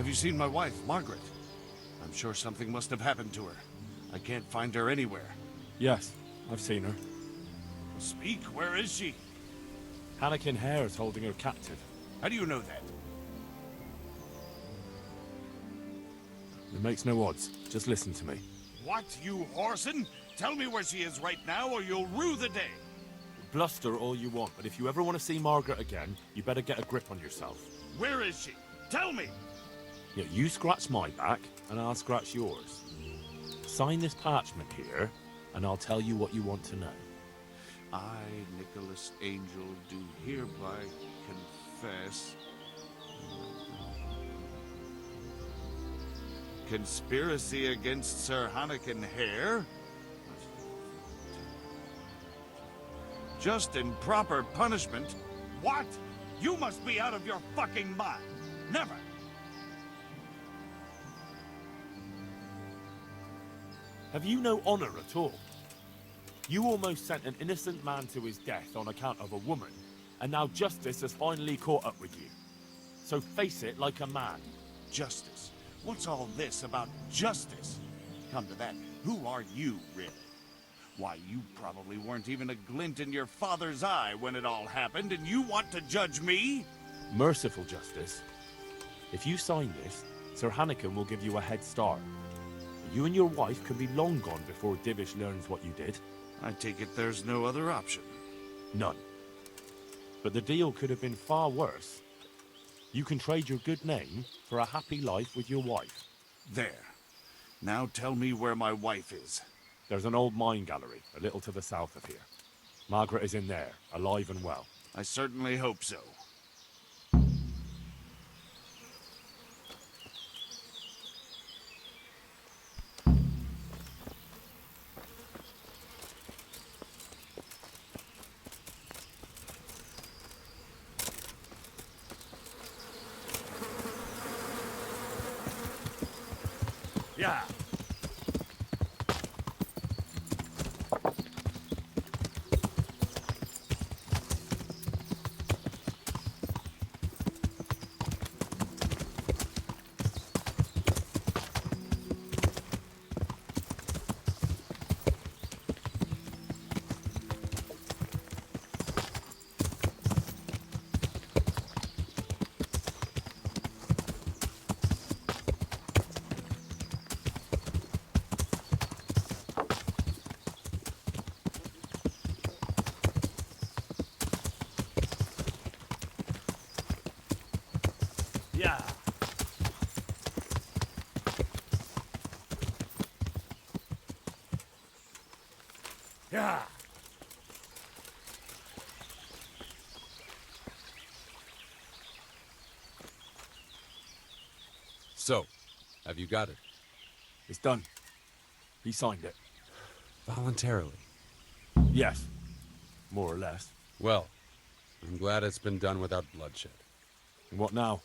Have you seen my wife, Margaret? I'm sure something must have happened to her. I can't find her anywhere. Yes, I've seen her. Speak, where is she? Hannikin Hare is holding her captive. How do you know that? It makes no odds. Just listen to me. What, you whoreson? Tell me where she is right now or you'll rue the day. Bluster all you want, but if you ever want to see Margaret again, you better get a grip on yourself. Where is she? Tell me! Yeah, you scratch my back, and I'll scratch yours. Sign this parchment here, and I'll tell you what you want to know. I, Nicholas Angel, do hereby confess... conspiracy against Sir Hannikin Hare? Just and proper punishment? What? You must be out of your fucking mind! Never! Have you no honor at all? You almost sent an innocent man to his death on account of a woman, and now justice has finally caught up with you. So face it like a man. Justice? What's all this about justice? Come to that, who are you, really? Why, you probably weren't even a glint in your father's eye when it all happened, and you want to judge me? Merciful justice. If you sign this, Sir Hannikin will give you a head start. You and your wife can be long gone before Divish learns what you did. I take it there's no other option. None. But the deal could have been far worse. You can trade your good name for a happy life with your wife. There. Now tell me where my wife is. There's an old mine gallery, a little to the south of here. Margaret is in there, alive and well. I certainly hope so. Yeah. Yeah. Yeah. So, have you got it? It's done. He signed it. Voluntarily? Yes. More or less. Well, I'm glad it's been done without bloodshed. And what now?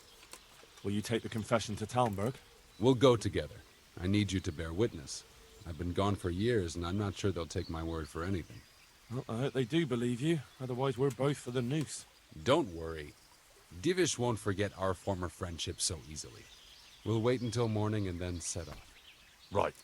Will you take the confession to Talmberg? We'll go together. I need you to bear witness. I've been gone for years, and I'm not sure they'll take my word for anything. Well, I hope they do believe you. Otherwise, we're both for the noose. Don't worry. Divish won't forget our former friendship so easily. We'll wait until morning and then set off. Right.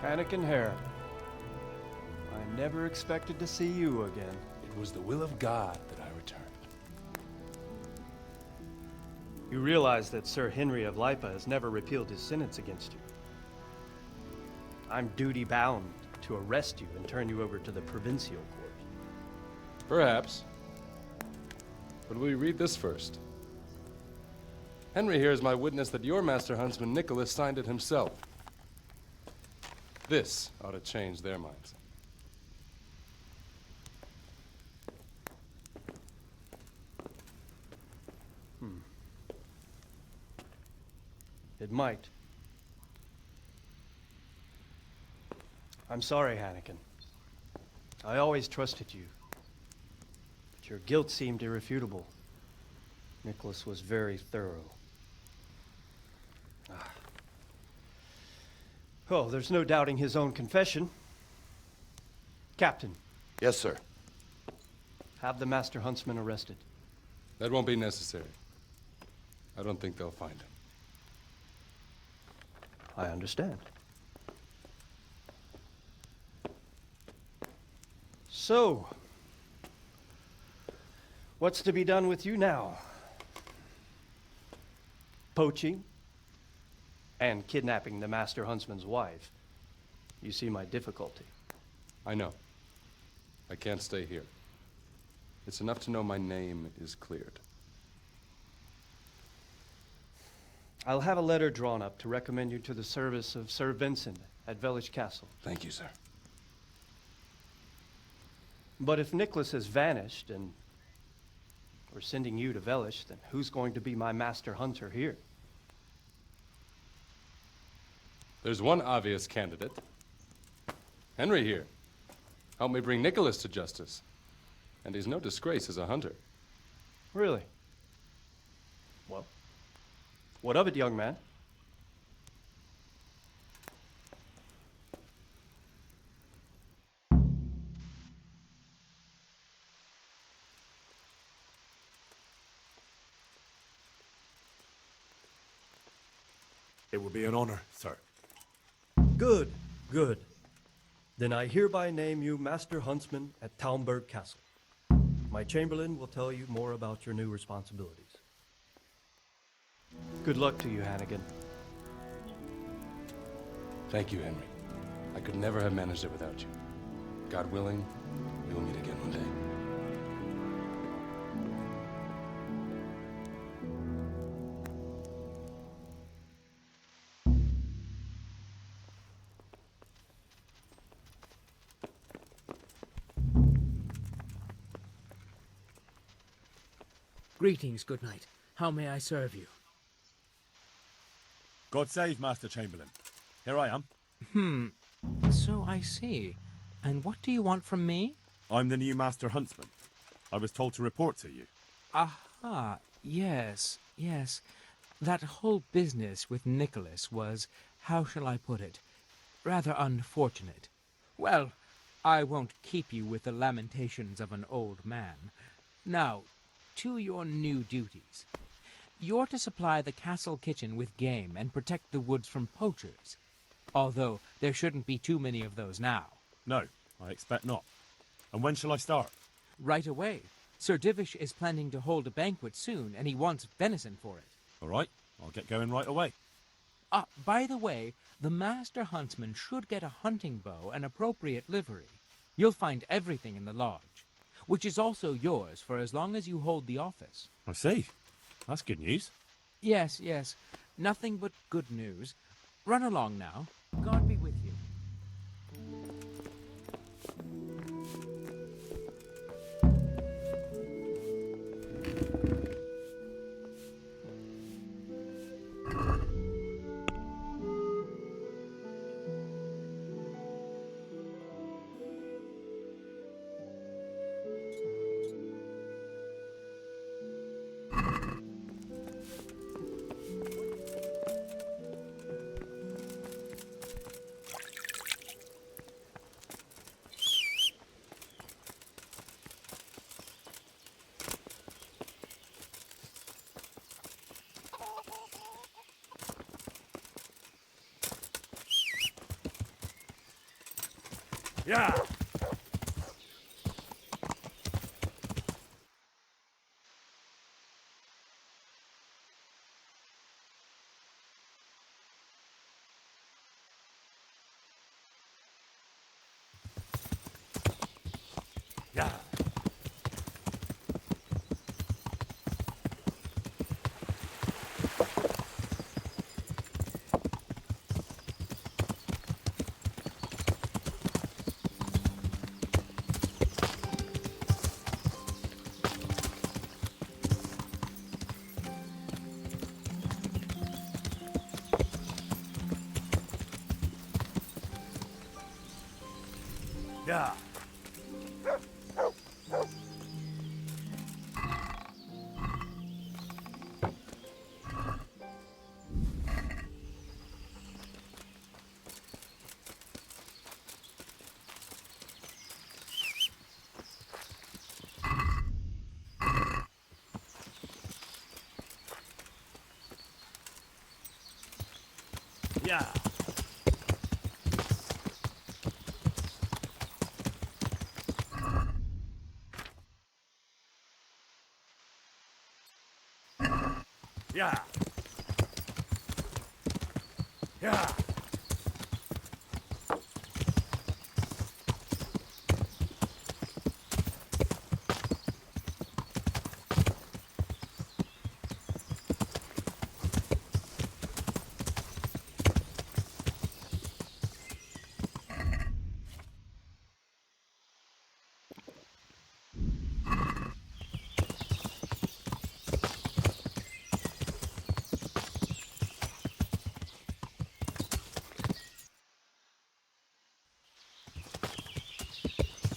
Anakin Hare, I never expected to see you again. It was the will of God that I returned. You realize that Sir Henry of Lipa has never repealed his sentence against you. I'm duty-bound to arrest you and turn you over to the provincial court. Perhaps. But will you read this first? Henry here is my witness that your master huntsman Nicholas signed it himself. This ought to change their minds. It might. I'm sorry, Hannikin. I always trusted you. But your guilt seemed irrefutable. Nicholas was very thorough. Oh, there's no doubting his own confession. Captain. Yes, sir. Have the Master Huntsman arrested. That won't be necessary. I don't think they'll find him. I understand. So, what's to be done with you now? Poaching and kidnapping the Master Huntsman's wife. You see my difficulty. I know. I can't stay here. It's enough to know my name is cleared. I'll have a letter drawn up to recommend you to the service of Sir Vincent at Vellish Castle. Thank you, sir. But if Nicholas has vanished and we're sending you to Vellish, then who's going to be my master hunter here? There's one obvious candidate. Henry here. Help me bring Nicholas to justice. And he's no disgrace as a hunter. Really? Well, what of it, young man? It would be an honor, sir. Good, good. Then I hereby name you Master Huntsman at Talmberg Castle. My Chamberlain will tell you more about your new responsibilities. Good luck to you, Hannigan. Thank you, Henry. I could never have managed it without you. God willing, we will meet again one day. Greetings, good knight. How may I serve you? God save Master Chamberlain. Here I am. So I see. And what do you want from me? I'm the new Master Huntsman. I was told to report to you. Aha, yes. That whole business with Nicholas was, how shall I put it, rather unfortunate. Well, I won't keep you with the lamentations of an old man. Now, to your new duties. You're to supply the castle kitchen with game and protect the woods from poachers. Although there shouldn't be too many of those now. No, I expect not. And when shall I start? Right away. Sir Divish is planning to hold a banquet soon, and he wants venison for it. All right, I'll get going right away. By the way, the Master Huntsman should get a hunting bow and appropriate livery. You'll find everything in the lodge, which is also yours for as long as you hold the office. I see. That's good news. Yes. Nothing but good news. Run along now. God be with you. Yeah! Yeah! Yeah! Yeah! Yeah! Yeah!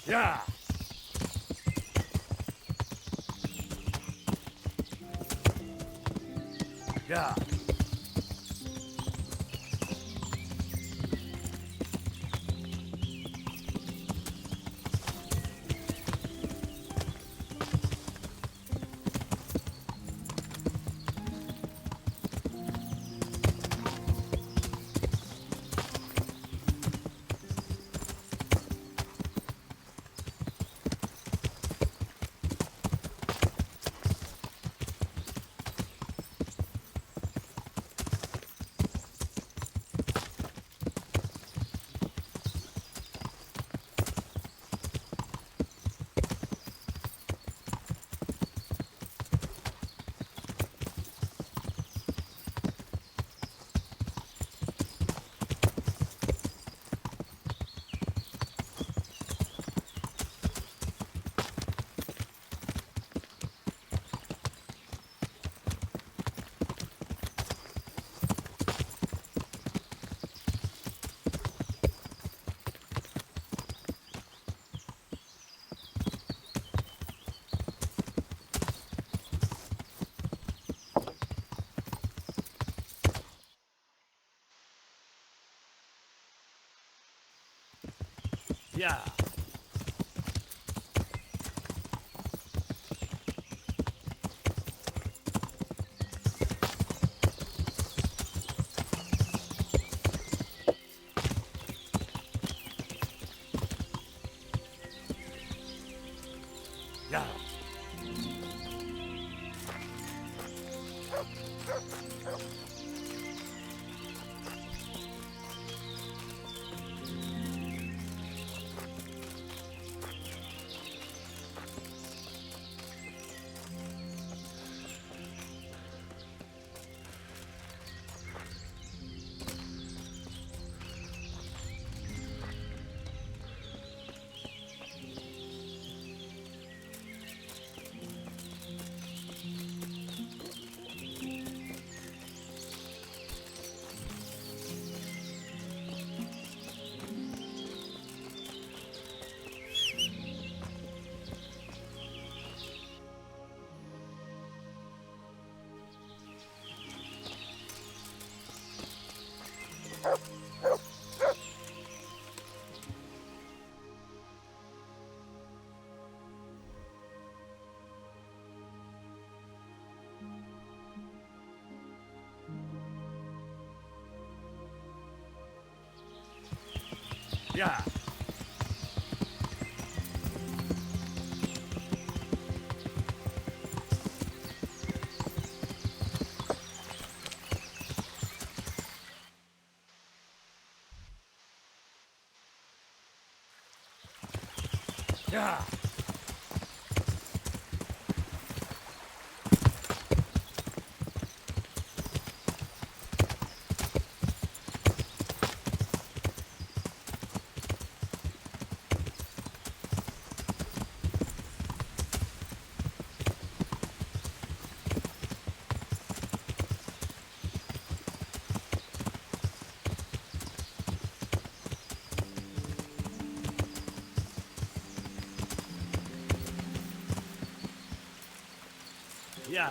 Yeah! Yeah! Yeah. Yeah. Yeah. Yeah. Yeah.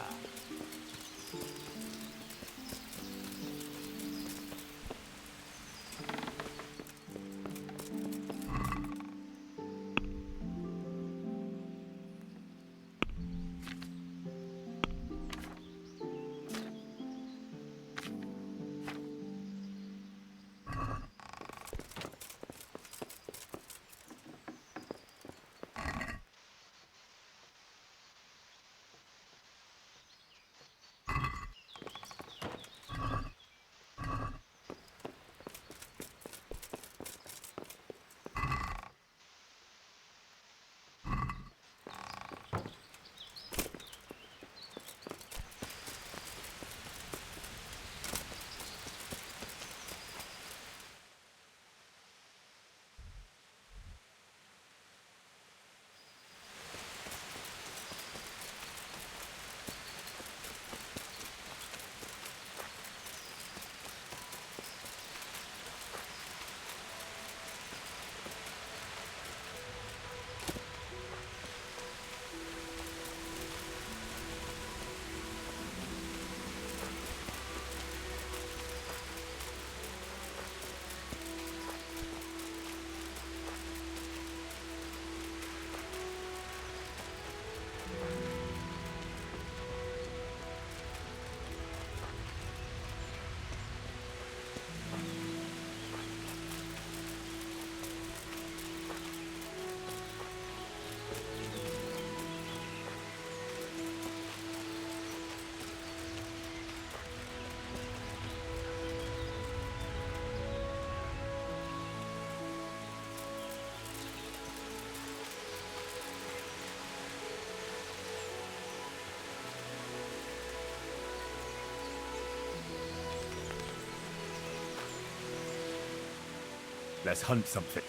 Let's hunt something.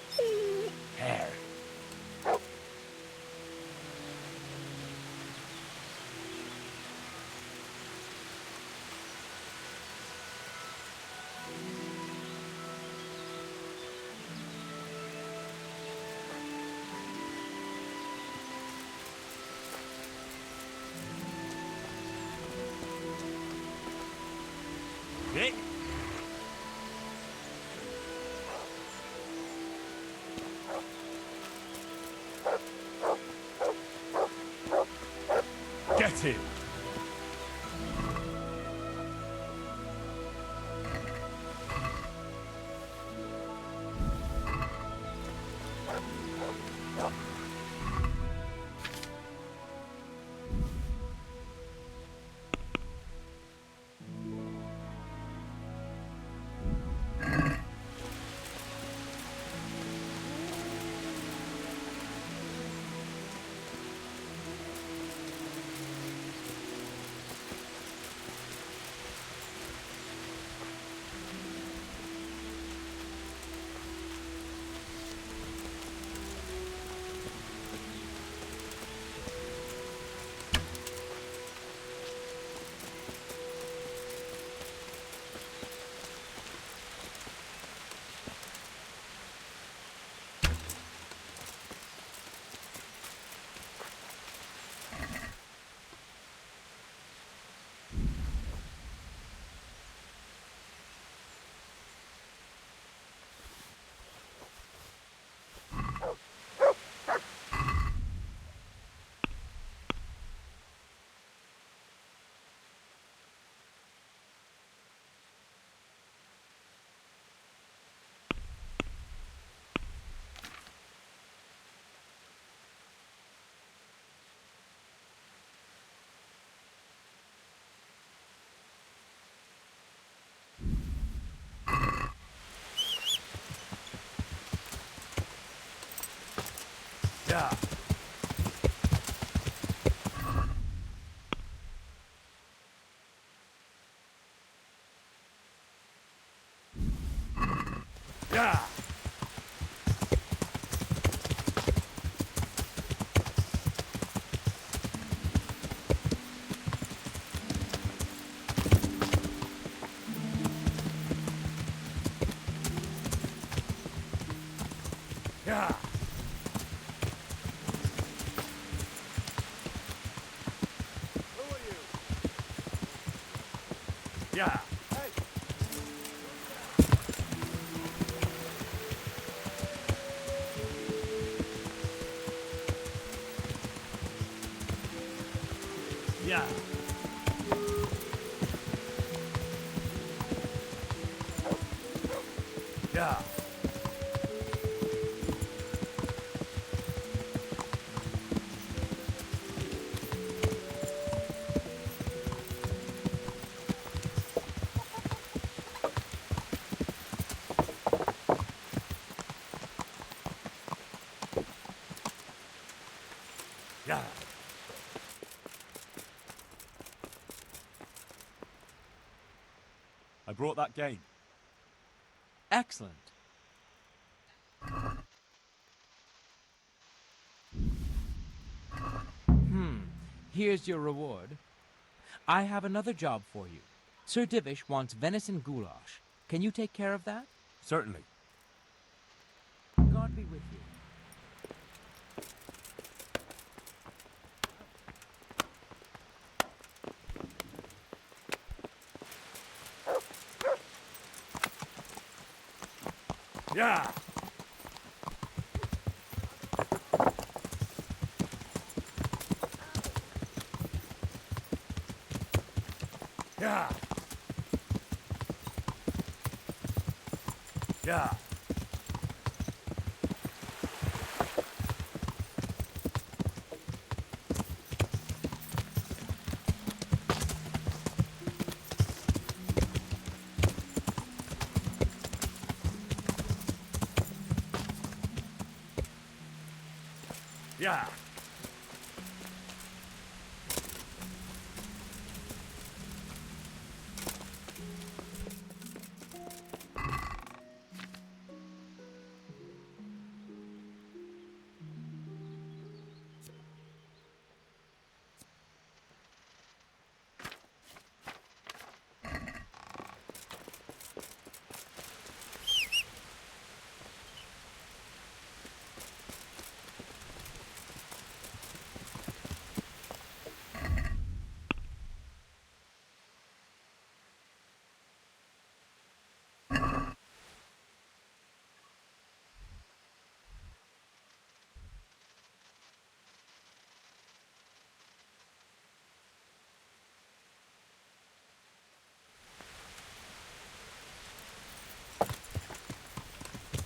Hare. Hey. him. Yeah. Yeah. Yeah. Who are you? Yeah. Hey. Yeah. Yeah. Yeah. I brought that game. Excellent. Here's your reward. I have another job for you. Sir Divish wants venison goulash. Can you take care of that? Certainly. God be with you. Yeah. Yeah. Yeah. Yeah.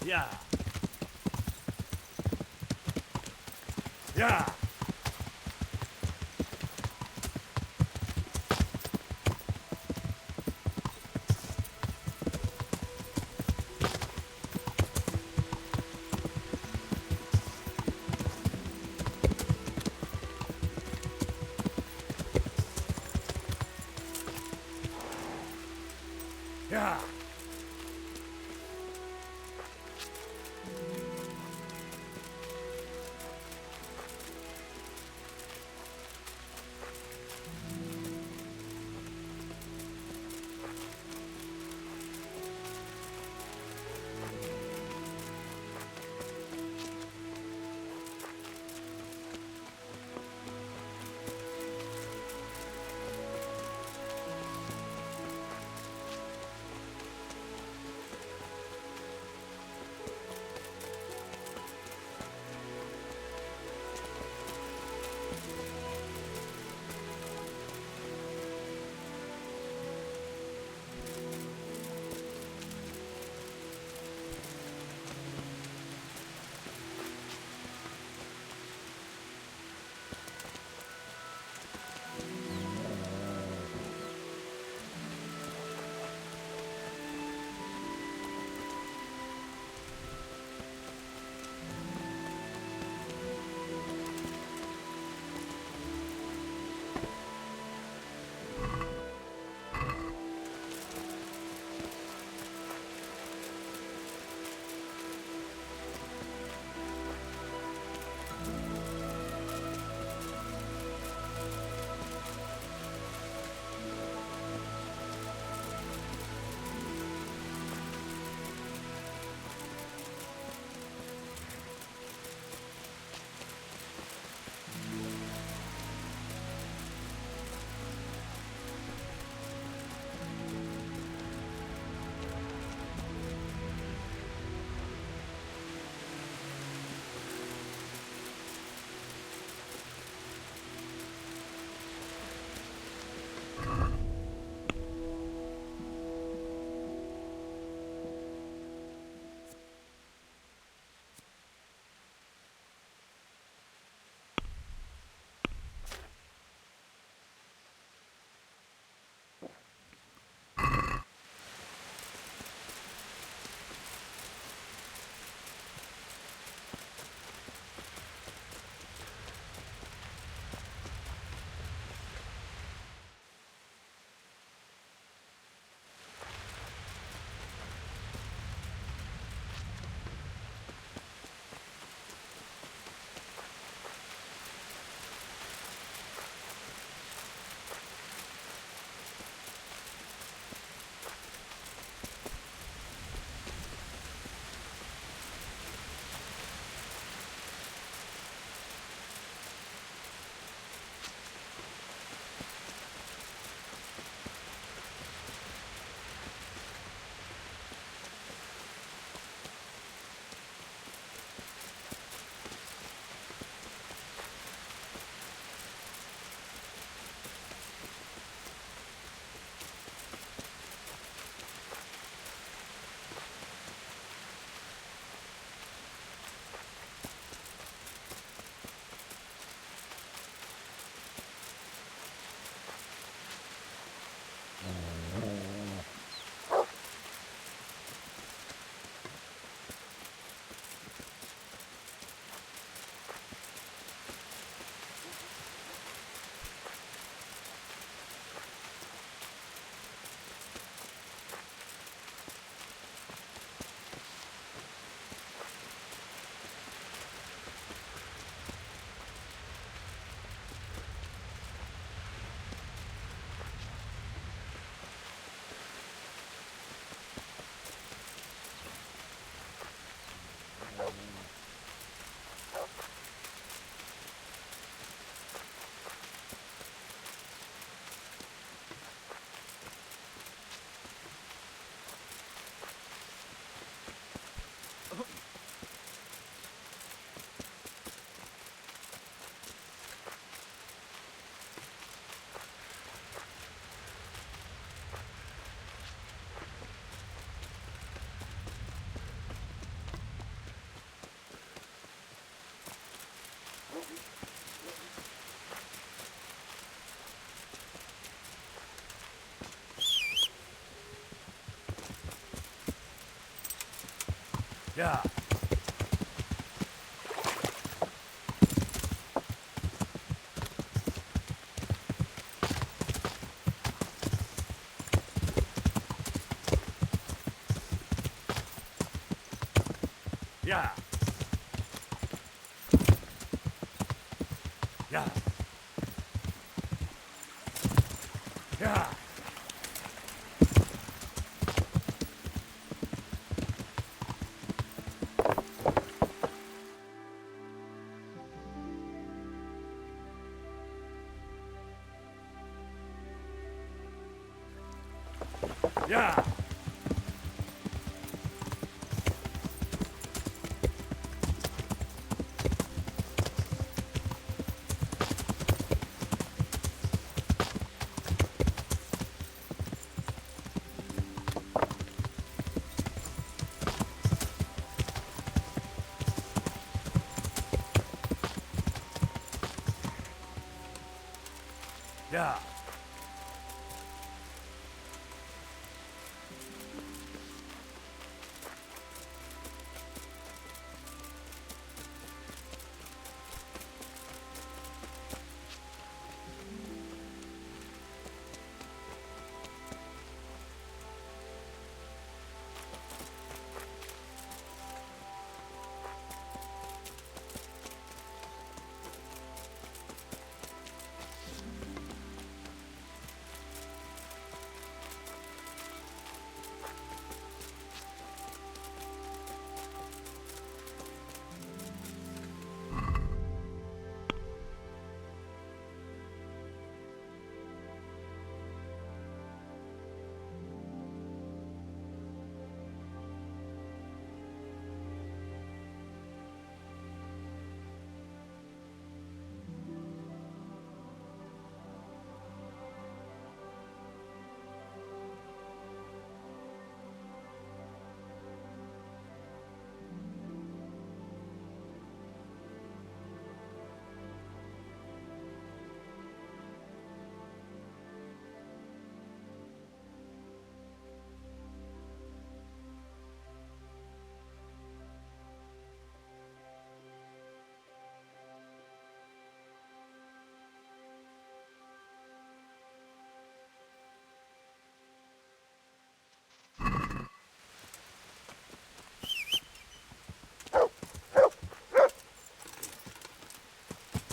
Yeah. Yeah. Yeah. Yeah. Yeah. Yeah. Yeah. Yeah. Yeah.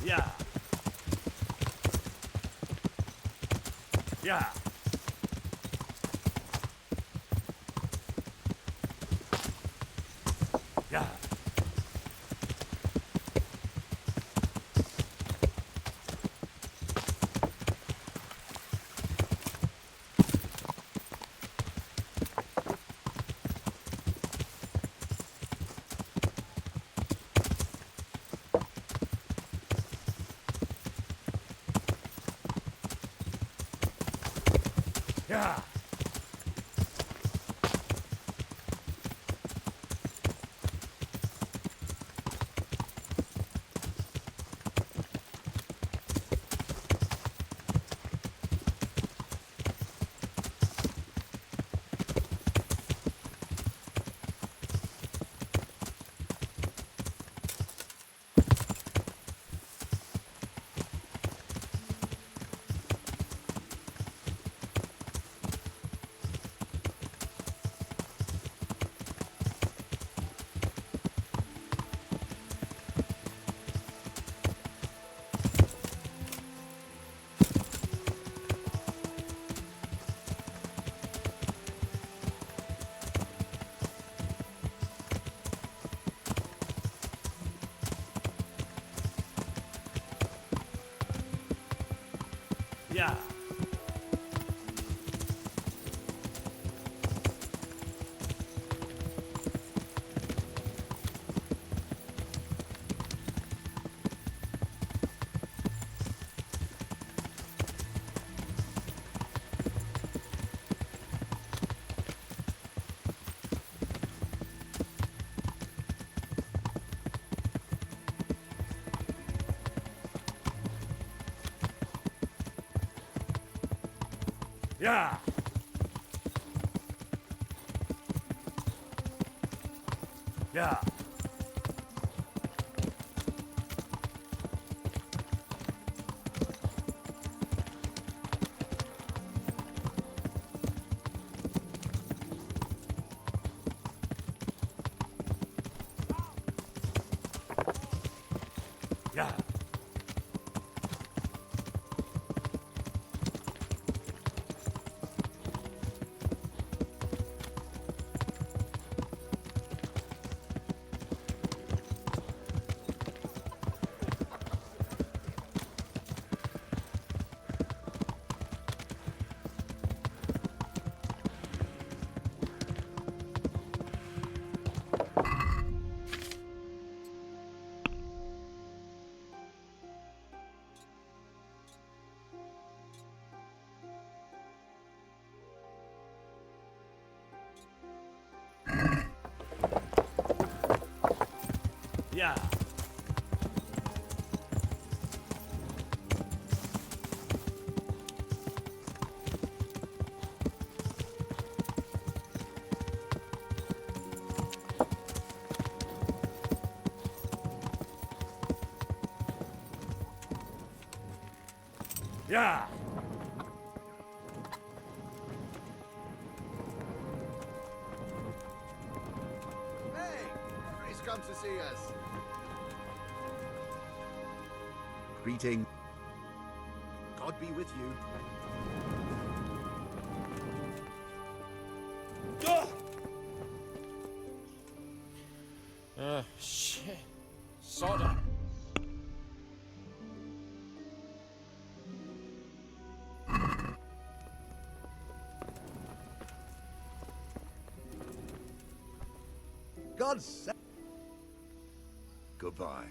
Yeah. Yeah. Yeah. Yeah. Yeah. Yeah. Yeah. Yeah. Yeah. Yeah. Hey, priest comes to see us. Greeting. God be with you. Shit. Sodom. God's sake. Goodbye.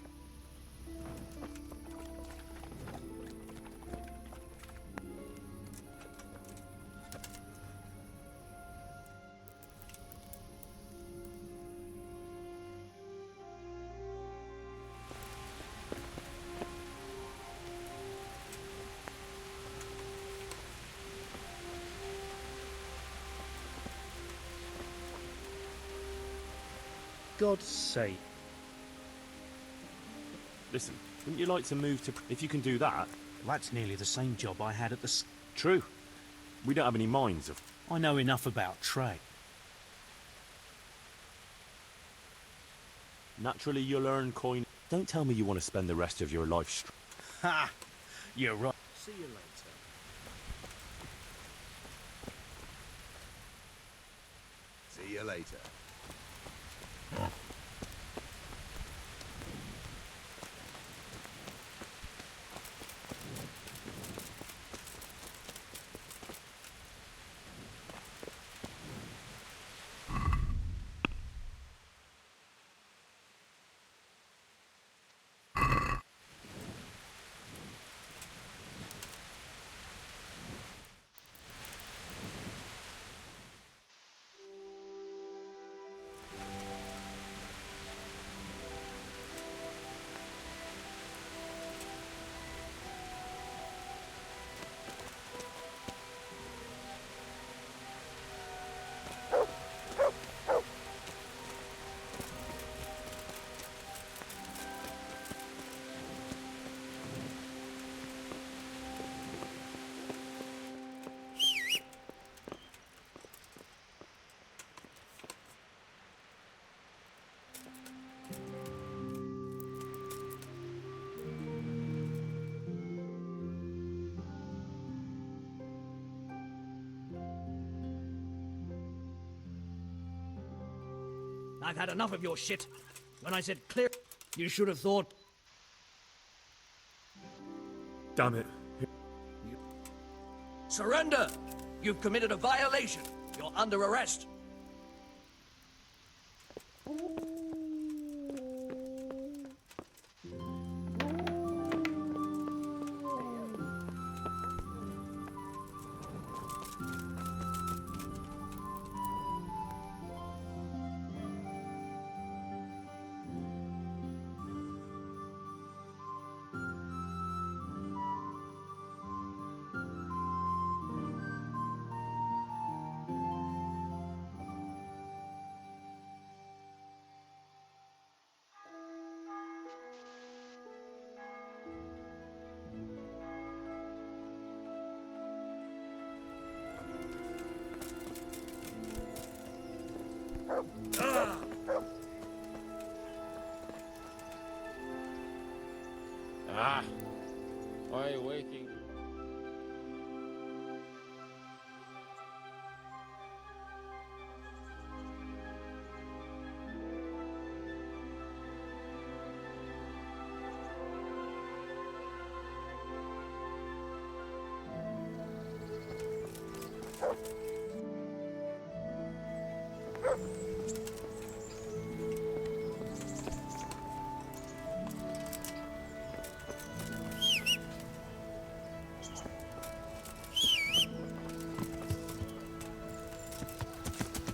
God's sake. Listen, wouldn't you like to move to... If you can do that... That's nearly the same job I had at the... True. We don't have any mines of... I know enough about trade. Naturally, you'll earn coin... Don't tell me you want to spend the rest of your life... Ha! You're right. See you later. See you later. I've had enough of your shit. When I said clear, you should have thought... Damn it. Surrender! You've committed a violation. You're under arrest. Ah! Why are you waking?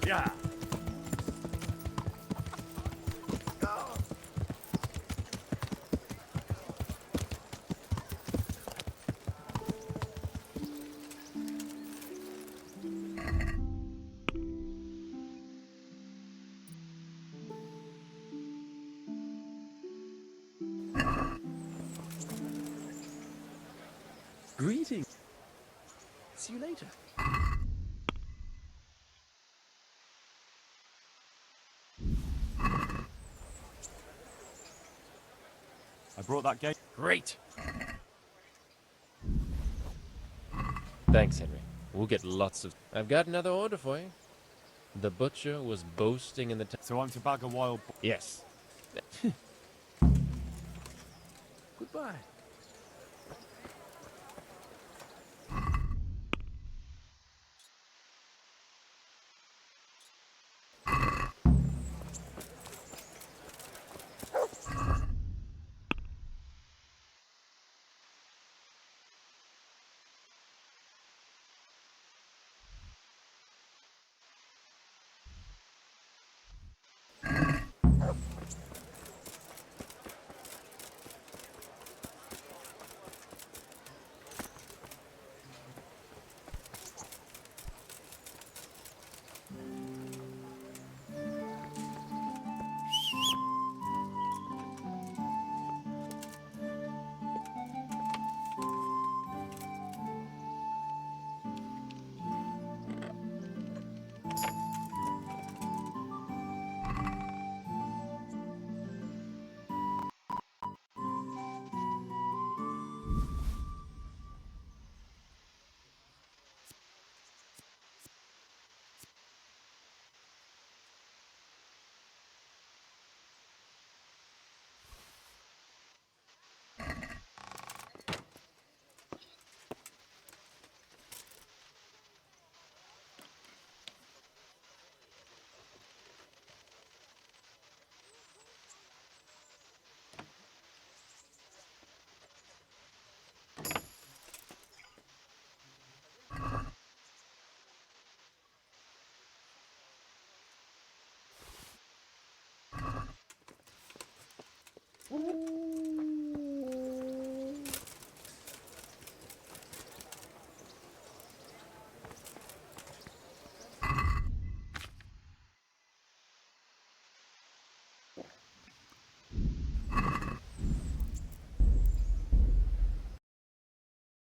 Yeah. Greetings. See you later. I brought that gate. Great. Thanks, Henry. We'll get lots of... I've got another order for you. The butcher was boasting in the... So I'm to bag a wild... Yes. Goodbye.